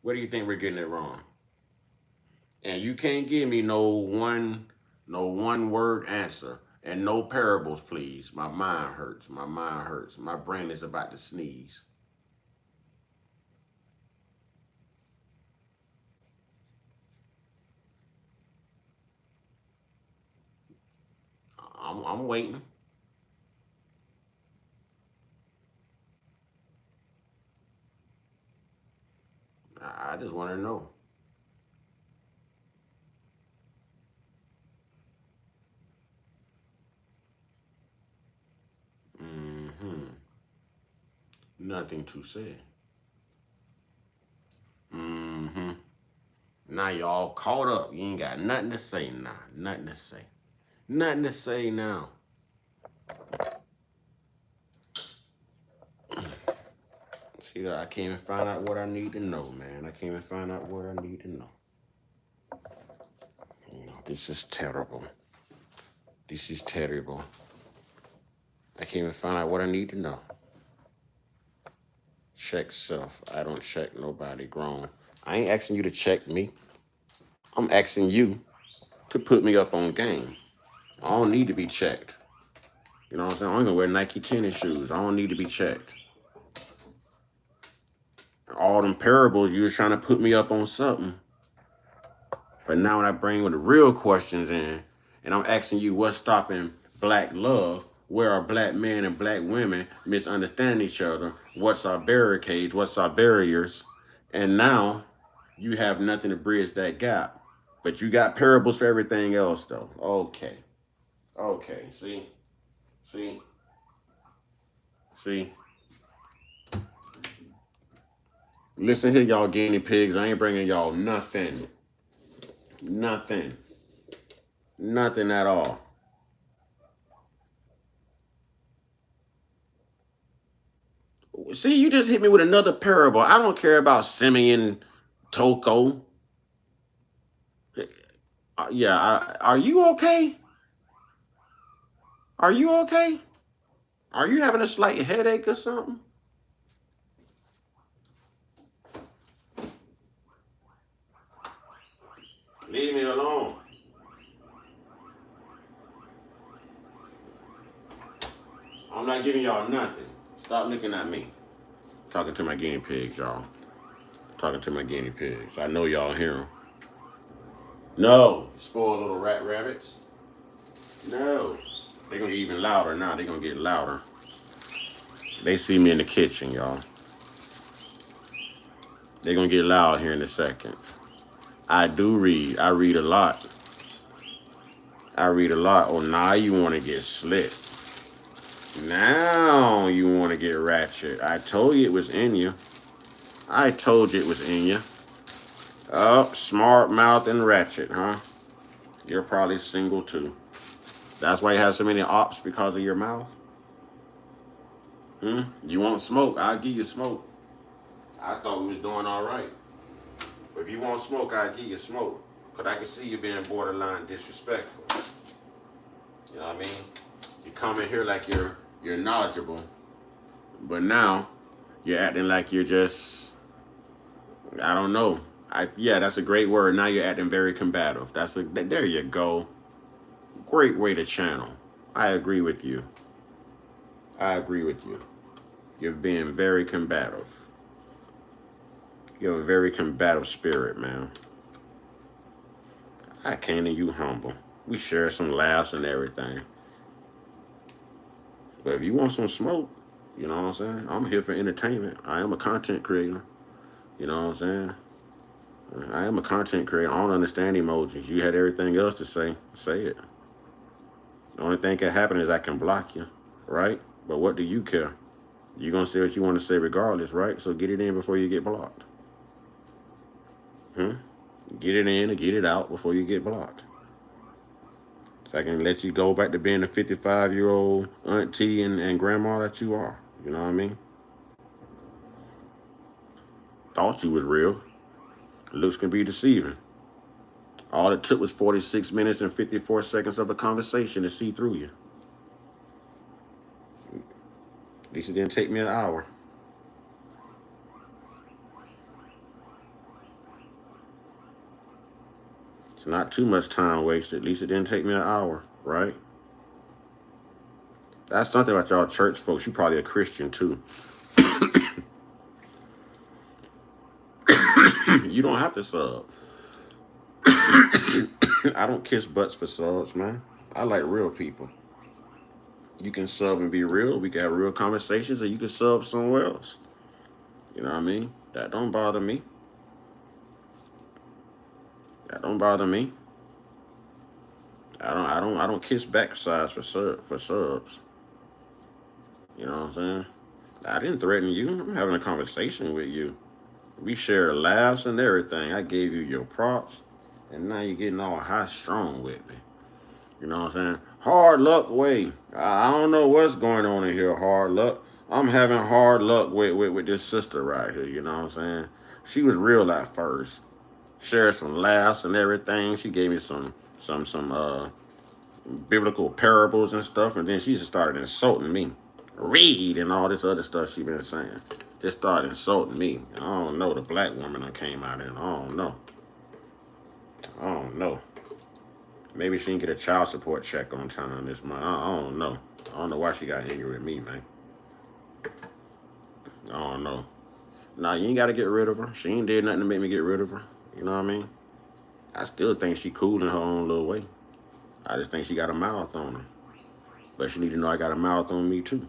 Where do you think we're getting it wrong? And you can't give me no one word answer and no parables, please. My mind hurts. My mind hurts. My brain is about to sneeze. I'm waiting. I just want to know. Hmm. Nothing to say. Hmm. Now y'all caught up. You ain't got nothing to say now. Nothing to say. Nothing to say now. See, I can't even find out what I need to know, man. I can't even find out what I need to know. You know, this is terrible. This is terrible. I can't even find out what I need to know. Check self. I don't check nobody grown. I ain't asking you to check me. I'm asking you to put me up on game. I don't need to be checked. You know what I'm saying? I don't even wear Nike tennis shoes. I don't need to be checked. All them parables, you was trying to put me up on something. But now when I bring the real questions in, and I'm asking you what's stopping black love, where are black men and black women misunderstanding each other? What's our barricades? What's our barriers? And now you have nothing to bridge that gap. But you got parables for everything else, though. Okay. Okay. See? See? See? Listen here, y'all guinea pigs. I ain't bringing y'all nothing. Nothing. Nothing at all. See, you just hit me with another parable. I don't care about Simeon Toko. Yeah, are you okay? Are you okay? Are you having a slight headache or something? Leave me alone. I'm not giving y'all nothing. Stop looking at me. Talking to my guinea pigs, y'all. Talking to my guinea pigs. I know y'all hear them. No. Spoil little rat rabbits. No. They're gonna get even louder now. They're gonna get louder. They see me in the kitchen, y'all. They're gonna get loud here in a second. I do read. I read a lot. I read a lot. Oh, now you want to get slick. Now you want to get ratchet. I told you it was in you. I told you it was in you. Oh, smart mouth and ratchet, huh? You're probably single too. That's why you have so many ops, because of your mouth. You want smoke? I'll give you smoke. I thought we was doing all right. But if you want smoke, I'll give you smoke. Because I can see you being borderline disrespectful. You know what I mean? You come in here like you're knowledgeable. But now, you're acting like you're just, I don't know. Yeah, that's a great word. Now you're acting very combative. There you go. Great way to channel. I agree with you. I agree with you. You're being very combative. You have a very combative spirit, man. I came to you humble. We share some laughs and everything. But if you want some smoke, you know what I'm saying? I'm here for entertainment. I am a content creator. You know what I'm saying? I am a content creator. I don't understand emojis. You had everything else to say. Say it. The only thing that can happen is I can block you, right? But what do you care? You're going to say what you want to say regardless, right? So get it in before you get blocked. Get it in and get it out before you get blocked. So I can let you go back to being the 55-year-old auntie and grandma that you are. You know what I mean? Thought you was real. Looks can be deceiving. All it took was 46 minutes and 54 seconds of a conversation to see through you. At least it didn't take me an hour. It's not too much time wasted. At least it didn't take me an hour, right? That's something about y'all church folks. You probably a Christian too. You don't have to sub. I don't kiss butts for subs, man. I like real people. You can sub and be real. We can have real conversations, or you can sub somewhere else. You know what I mean? That don't bother me. That don't bother me. I don't kiss backsides for subs. You know what I'm saying? I didn't threaten you. I'm having a conversation with you. We share laughs and everything. I gave you your props, and now you're getting all high strung with me. You know what I'm saying? Hard luck way. I don't know what's going on in here, hard luck. I'm having hard luck with this sister right here, you know what I'm saying? She was real at first. Shared some laughs and everything. She gave me some biblical parables and stuff, and then she just started insulting me. Read and all this other stuff she been saying. Just started insulting me. I don't know. The black woman I came out in. I don't know. I don't know. Maybe she didn't get a child support check on time this month. I don't know. I don't know why she got angry with me, man. I don't know. Nah, you ain't got to get rid of her. She ain't did nothing to make me get rid of her. You know what I mean? I still think she cool in her own little way. I just think she got a mouth on her. But she need to know I got a mouth on me, too.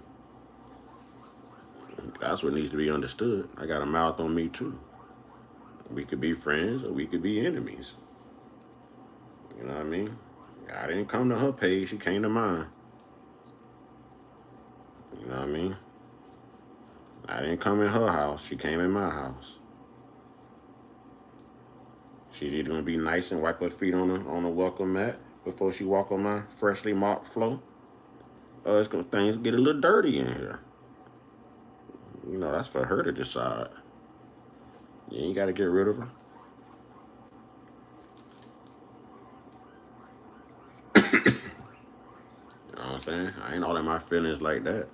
That's what needs to be understood. I got a mouth on me, too. We could be friends or we could be enemies. You know what I mean? I didn't come to her page. She came to mine. You know what I mean? I didn't come in her house. She came in my house. She's either going to be nice and wipe her feet on the welcome mat before she walk on my freshly mopped floor. Or it's going to things get a little dirty in here. You know, that's for her to decide. You ain't got to get rid of her. You know what I'm saying? I ain't all in my feelings like that.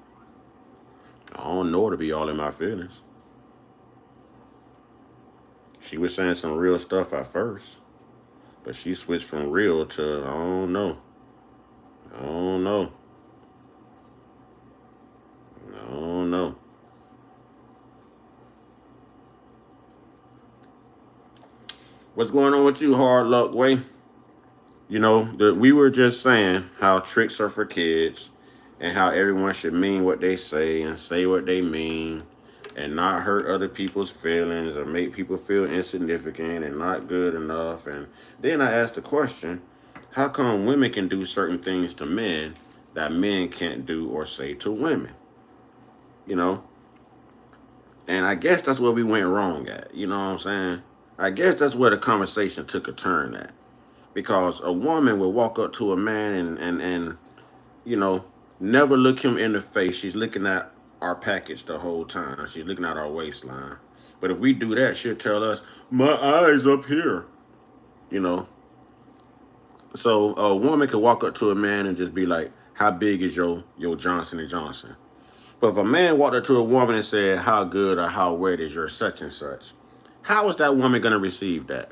I don't know her to be all in my feelings. She was saying some real stuff at first, but she switched from real to, I don't know. I don't know. I don't know. What's going on with you, hard luck way? We were just saying how tricks are for kids and how everyone should mean what they say and say what they mean and not hurt other people's feelings or make people feel insignificant and not good enough. And then I asked the question, how come women can do certain things to men that men can't do or say to women? You know? And I guess that's where we went wrong at. You know what I'm saying? I guess that's where the conversation took a turn at. Because a woman will walk up to a man and you know, never look him in the face. She's looking at our package the whole time. She's looking at our waistline. But if we do that, she'll tell us, my eyes up here. You know. So a woman could walk up to a man and just be like, how big is your Johnson and Johnson? But if a man walked up to a woman and said, how good or how wet is your such and such? How is that woman gonna receive that?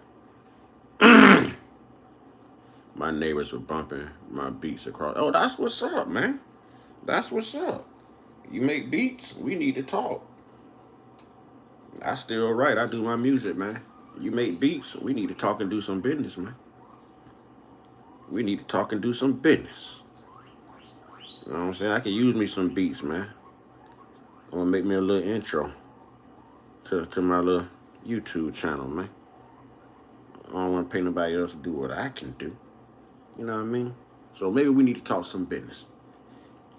My neighbors were bumping my beats across. Oh, that's what's up, man. That's what's up. You make beats, we need to talk. I still write. I do my music, man. You make beats, we need to talk and do some business, man. We need to talk and do some business. You know what I'm saying? I can use me some beats, man. I'm gonna make me a little intro to my little YouTube channel, man. I don't want to pay nobody else to do what I can do. You know what I mean? So maybe we need to talk some business.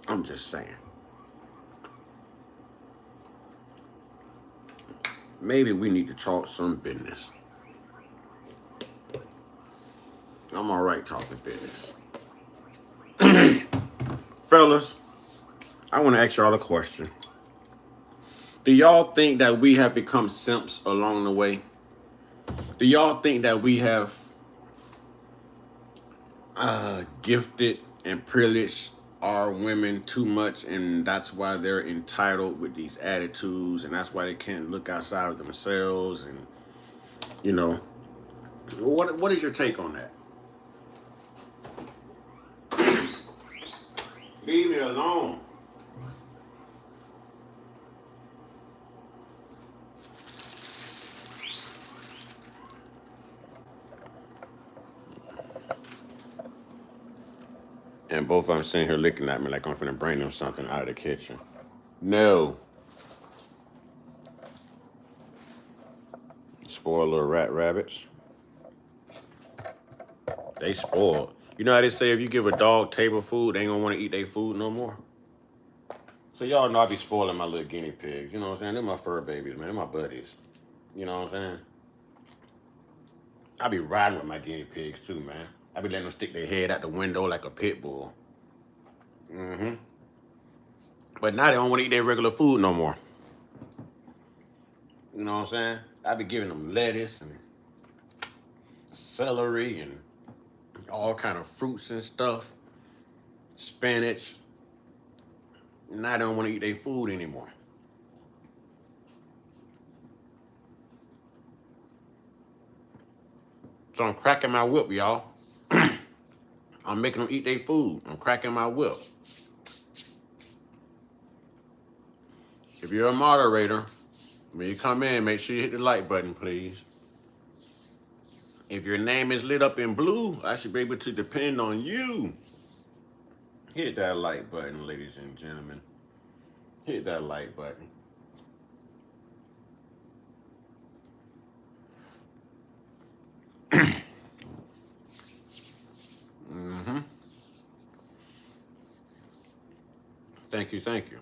I'm just saying. Maybe we need to talk some business. I'm all right talking business. Fellas, I want to ask y'all a question. Do y'all think that we have become simps along the way? Do y'all think that we have gifted and privileged our women too much, and that's why they're entitled with these attitudes, and that's why they can't look outside of themselves? And you know, what is your take on that? Leave me alone. And both of them sitting here looking at me like I'm finna bring them something out of the kitchen. No. Spoiled little rabbits. They spoiled. You know how they say if you give a dog table food, they ain't gonna want to eat their food no more? So y'all know I be spoiling my little guinea pigs. You know what I'm saying? They're my fur babies, man. They're my buddies. You know what I'm saying? I be riding with my guinea pigs too, man. I be letting them stick their head out the window like a pit bull. Mm-hmm. But now they don't want to eat their regular food no more. You know what I'm saying? I be giving them lettuce and celery and all kind of fruits and stuff. Spinach. Now they don't want to eat their food anymore. So I'm cracking my whip, y'all. I'm making them eat their food. I'm cracking my whip. If you're a moderator, when you come in, make sure you hit the like button, please. If your name is lit up in blue, I should be able to depend on you. Hit that like button, ladies and gentlemen. Hit that like button. Mm-hmm. Thank you, thank you.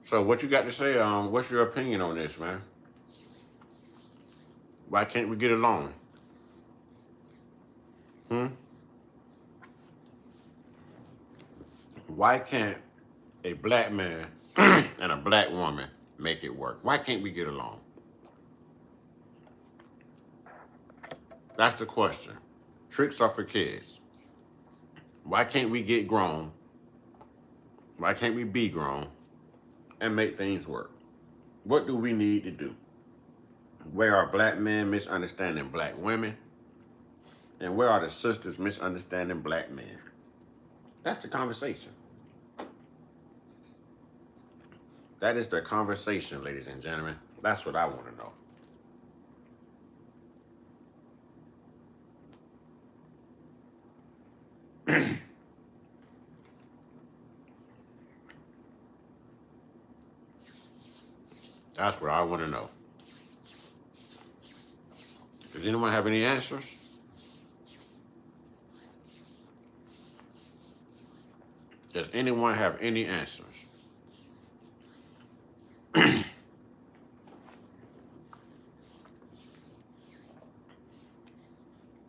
So what you got to say, what's your opinion on this, man? Why can't we get along? Why can't a black man and a black woman make it work? Why can't we get along? That's the question. Tricks are for kids. Why can't we get grown? Why can't we be grown and make things work? What do we need to do? Where are black men misunderstanding black women? And where are the sisters misunderstanding black men? That's the conversation. That is the conversation, ladies and gentlemen. That's what I want to know. That's what I want to know. Does anyone have any answers? Does anyone have any answers? Do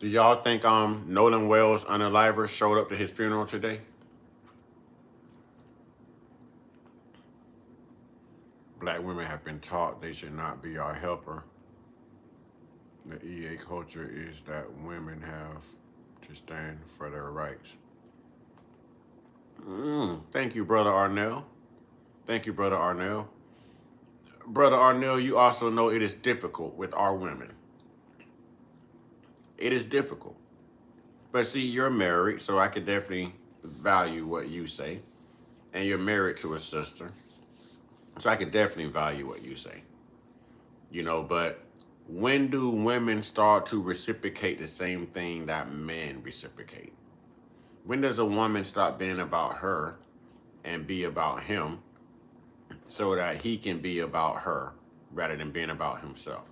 y'all think Nolan Wells unaliver showed up to his funeral today? Black women have been taught they should not be our helper. The EA culture is that women have to stand for their rights. Thank you, Brother Arnell. Thank you, Brother Arnell. Brother Arnell, you also know it is difficult with our women. It is difficult. But see, you're married, so I could definitely value what you say. And you're married to a sister, so I could definitely value what you say. You know, but when do women start to reciprocate the same thing that men reciprocate? When does a woman stop being about her and be about him so that he can be about her rather than being about himself?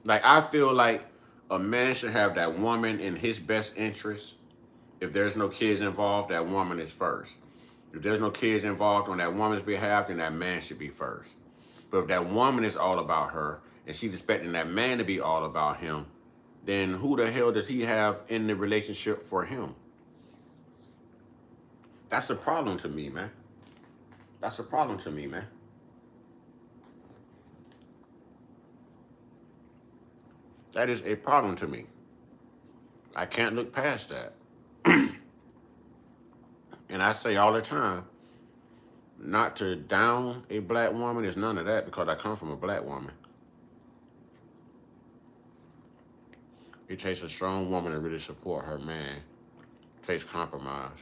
Like, I feel like a man should have that woman in his best interest. If there's no kids involved, that woman is first. If there's no kids involved on that woman's behalf, then that man should be first. But if that woman is all about her and she's expecting that man to be all about him, then who the hell does he have in the relationship for him? That's a problem to me, man. That's a problem to me, man. That is a problem to me. I can't look past that. And I say all the time, not to down a black woman is none of that because I come from a black woman. It takes a strong woman to really support her man. It takes compromise.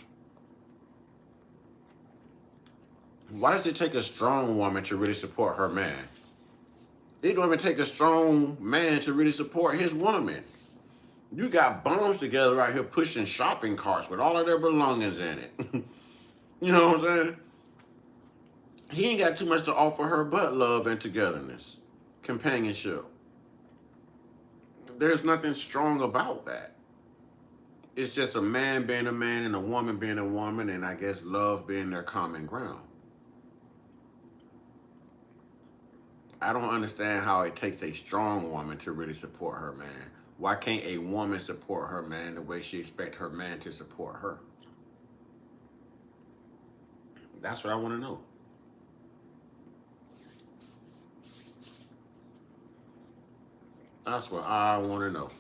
Why does it take a strong woman to really support her man? It don't even take a strong man to really support his woman. You got bums together out here pushing shopping carts with all of their belongings in it. You know what I'm saying? He ain't got too much to offer her but love and togetherness, companionship. There's nothing strong about that. It's just a man being a man and a woman being a woman, and I guess love being their common ground. I don't understand how it takes a strong woman to really support her man. Why can't a woman support her man the way she expects her man to support her? That's what I want to know. That's what I want to know.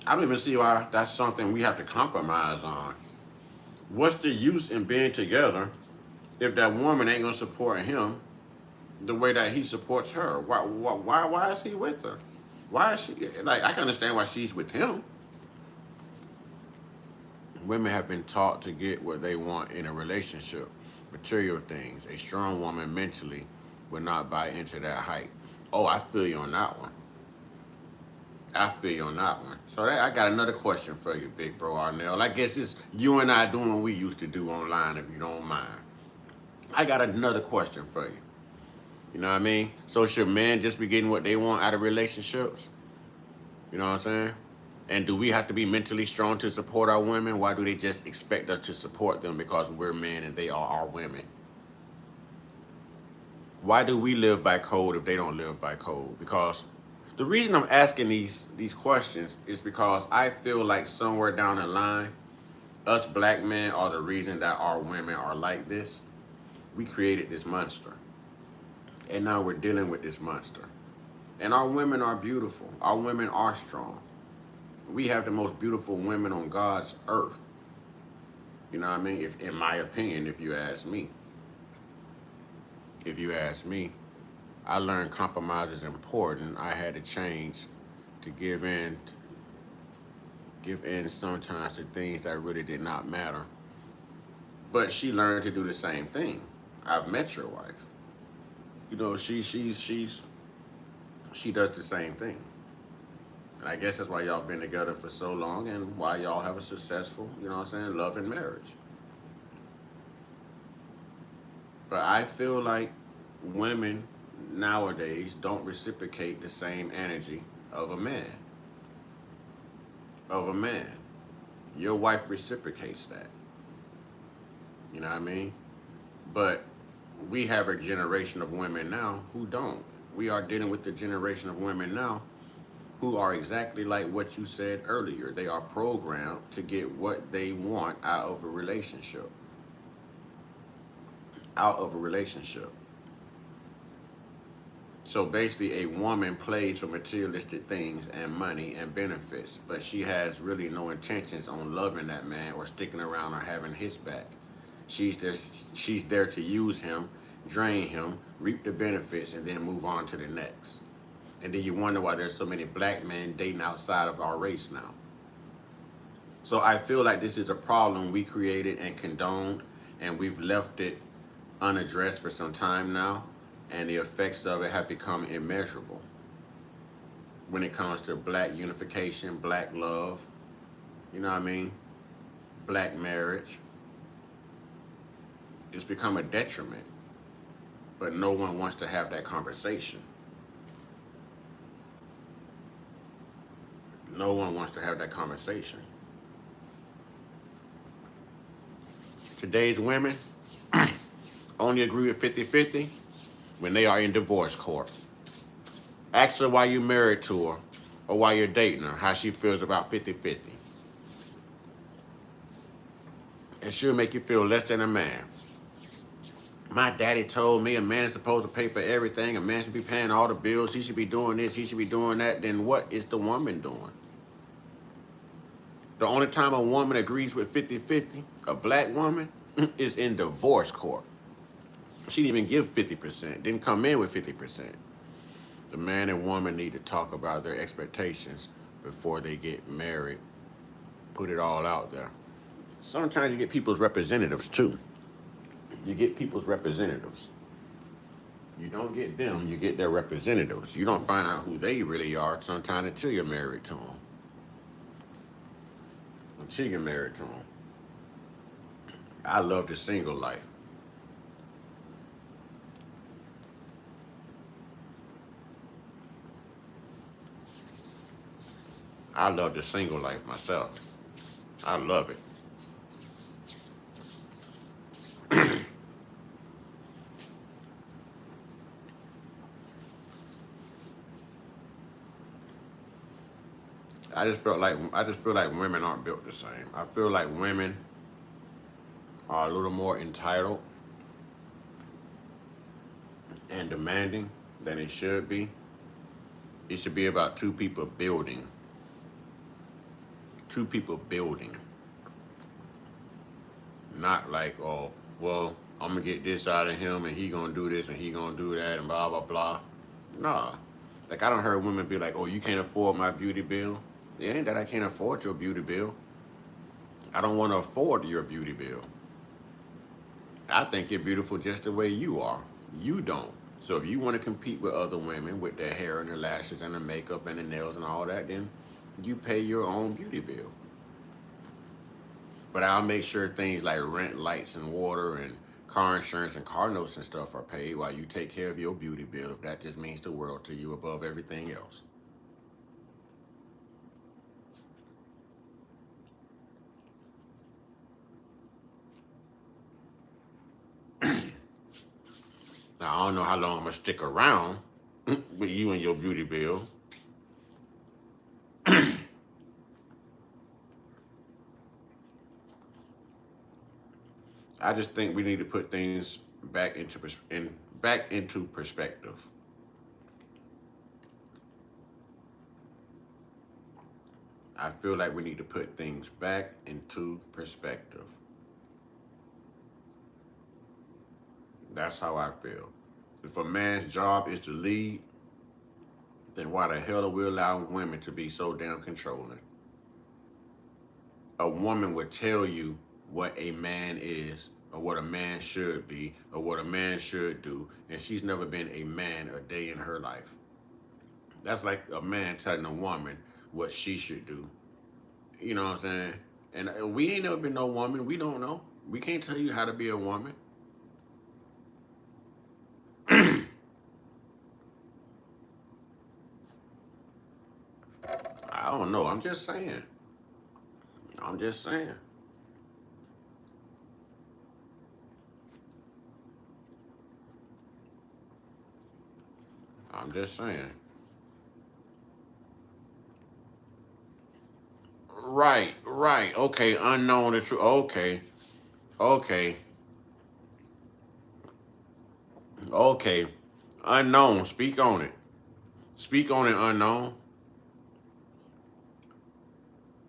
I don't even see why that's something we have to compromise on. What's the use in being together if that woman ain't gonna support him the way that he supports her? Why is he with her? Why is she like? I can understand why she's with him. Women have been taught to get what they want in a relationship, material things. A strong woman mentally will not buy into that hype. Oh, I feel you on that one. I feel you on that one. So I got another question for you, big bro Arnell. I guess it's you and I doing what we used to do online, if you don't mind. I got another question for you. You know what I mean? So should men just be getting what they want out of relationships? You know what I'm saying? And do we have to be mentally strong to support our women? Why do they just expect us to support them because we're men and they are our women? Why do we live by code if they don't live by code? Because the reason I'm asking these questions is because I feel like somewhere down the line, us black men are the reason that our women are like this. We created this monster. And now we're dealing with this monster. And our women are beautiful. Our women are strong. We have the most beautiful women on God's earth. You know what I mean? If, in my opinion, if you ask me. If you ask me, I learned compromise is important. I had to change to give in sometimes to things that really did not matter. But she learned to do the same thing. I've met your wife. You know, she does the same thing. And I guess that's why y'all been together for so long and why y'all have a successful, you know what I'm saying, love and marriage. But I feel like women nowadays don't reciprocate the same energy of a man. Of a man. Your wife reciprocates that. You know what I mean? But we have a generation of women now who don't. We are dealing with the generation of women now who are exactly like what you said earlier. They are programmed to get what they want out of a relationship. Out of a relationship. So basically, a woman plays for materialistic things and money and benefits, but she has really no intentions on loving that man or sticking around or having his back. She's there, she's there to use him, drain him, reap the benefits, and then move on to the next. And then you wonder why there's so many black men dating outside of our race now. So I feel like this is a problem we created and condoned, and we've left it unaddressed for some time now, and the effects of it have become immeasurable when it comes to black unification, black love, you know what I mean? Black marriage. It's become a detriment, but no one wants to have that conversation. No one wants to have that conversation. Today's women only agree with 50-50 when they are in divorce court. Ask her why you married to her or why you're dating her, how she feels about 50-50. And she'll make you feel less than a man. My daddy told me a man is supposed to pay for everything. A man should be paying all the bills. He should be doing this. He should be doing that. Then what is the woman doing? The only time a woman agrees with 50-50, a black woman, is in divorce court. She didn't even give 50%, didn't come in with 50%. The man and woman need to talk about their expectations before they get married. Put it all out there. Sometimes you get people's representatives too. You get people's representatives. You don't get them, you get their representatives. You don't find out who they really are sometimes until you're married to them. Until you're married to them. I love the single life. I love the single life myself. I love it. I just feel like women aren't built the same. I feel like women are a little more entitled and demanding than they should be. It should be about two people building. Two people building. Not like, oh, well, I'm gonna get this out of him and he gonna do this and he gonna do that and blah blah blah. Nah. Like I don't heard women be like, oh, you can't afford my beauty bill. It ain't that I can't afford your beauty bill. I don't want to afford your beauty bill. I think you're beautiful just the way you are. You don't. So if you want to compete with other women with their hair and their lashes and the makeup and the nails and all that, then you pay your own beauty bill. But I'll make sure things like rent, lights, and water and car insurance and car notes and stuff are paid while you take care of your beauty bill if that just means the world to you above everything else. Now, I don't know how long I'm going to stick around with you and your beauty bill. I just think we need to put things back into perspective. I feel like we need to put things back into perspective. That's how I feel. If a man's job is to lead, then why the hell are we allowing women to be so damn controlling? A woman would tell you what a man is, or what a man should be, or what a man should do, and she's never been a man a day in her life. That's like a man telling a woman what she should do. You know what I'm saying? And we ain't never been no woman. We don't know. We can't tell you how to be a woman. I don't know. I'm just saying. I'm just saying. I'm just saying. Right, right. Okay, unknown the truth. Okay, okay, okay. Unknown. Speak on it. Speak on it, unknown.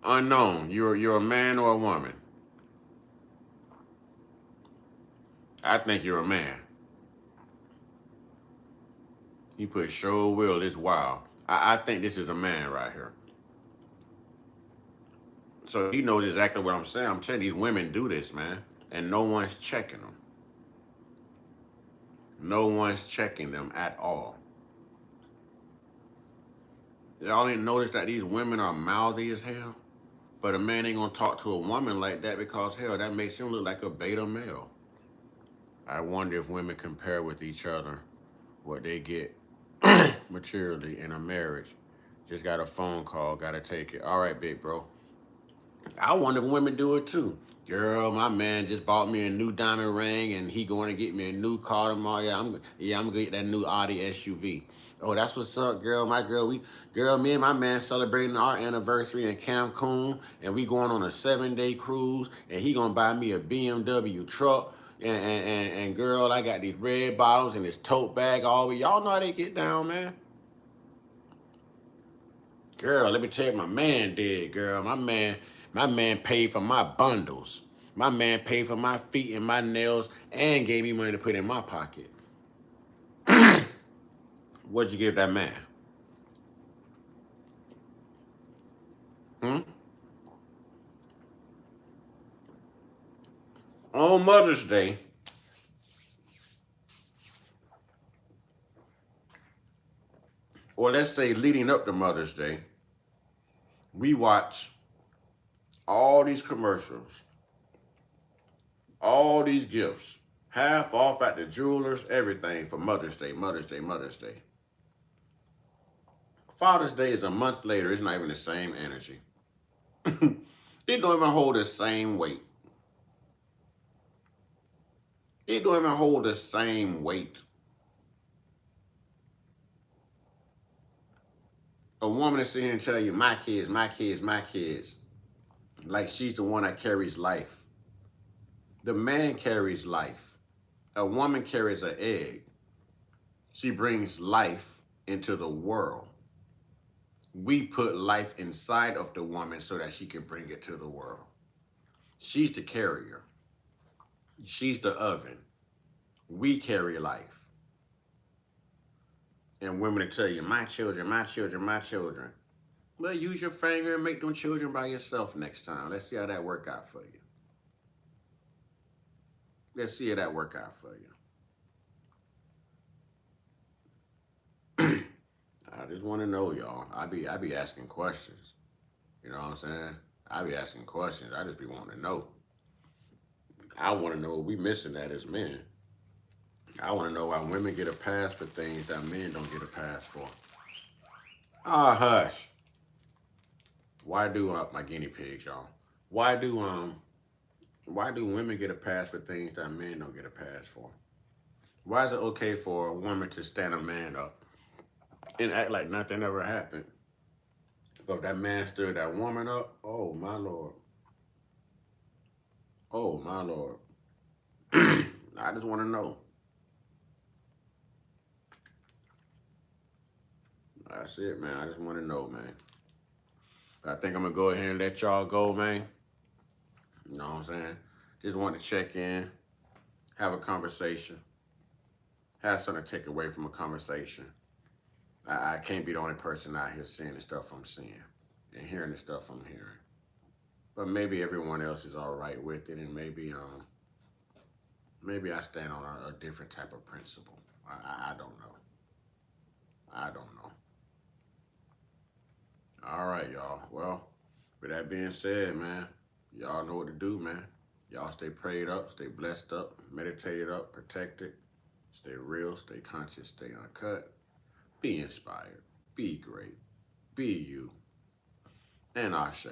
Unknown. You're a man or a woman. I think you're a man. He put sure will. It's wild. I think this is a man right here. So he knows exactly what I'm saying. I'm telling you, these women do this, man, and no one's checking them. No one's checking them at all. Y'all ain't noticed that these women are mouthy as hell? But a man ain't gonna talk to a woman like that because hell, that makes him look like a beta male. I wonder if women compare with each other what they get materially in a marriage. Just got a phone call, gotta take it. All right, big bro. I wonder if women do it too. Girl, my man just bought me a new diamond ring, and he going to get me a new car tomorrow. I'm gonna get that new Audi SUV. Oh, that's what's up, girl. Me and my man celebrating our anniversary in Cancun, and we going on a 7-day cruise, and he gonna buy me a BMW truck. And girl, I got these red bottles and this tote bag. All y'all know how they get down, man. Girl, let me tell you, my man did, girl. My man paid for my bundles. My man paid for my feet and my nails and gave me money to put in my pocket. What'd you give that man? Hmm? On Mother's Day, or let's say leading up to Mother's Day, we watch all these commercials, all these gifts, half off at the jewelers, everything for Mother's Day, Mother's Day, Mother's Day. Father's Day is a month later. It's not even the same energy. It don't even hold the same weight. It don't even hold the same weight. A woman is sitting here and tell you, my kids, my kids, my kids. Like she's the one that carries life. The man carries life. A woman carries an egg. She brings life into the world. We put life inside of the woman so that she can bring it to the world. She's the carrier. She's the oven. We carry life. And women will tell you, my children, my children, my children. Well, use your finger and make them children by yourself next time. Let's see how that work out for you. Let's see how that work out for you. I just want to know, y'all. I be asking questions. You know what I'm saying? I be asking questions. I just be wanting to know. I want to know what we missing that as men. I want to know why women get a pass for things that men don't get a pass for. Ah, hush. Why do my guinea pigs, y'all? Why do why do women get a pass for things that men don't get a pass for? Why is it okay for a woman to stand a man up and act like nothing ever happened? But if that man stood that woman up, oh my lord. Oh my lord. I just want to know. That's it, man. I just want to know, man. I think I'm gonna go ahead and let y'all go, man. You know what I'm saying? Just want to check in, have a conversation, have something to take away from a conversation. I can't be the only person out here seeing the stuff I'm seeing and hearing the stuff I'm hearing. But maybe everyone else is all right with it, and maybe I stand on a different type of principle. I don't know. I don't know. All right, y'all. Well, with that being said, man, y'all know what to do, man. Y'all stay prayed up, stay blessed up, meditated up, protected, stay real, stay conscious, stay uncut, be inspired, be great, be you, and Ashe.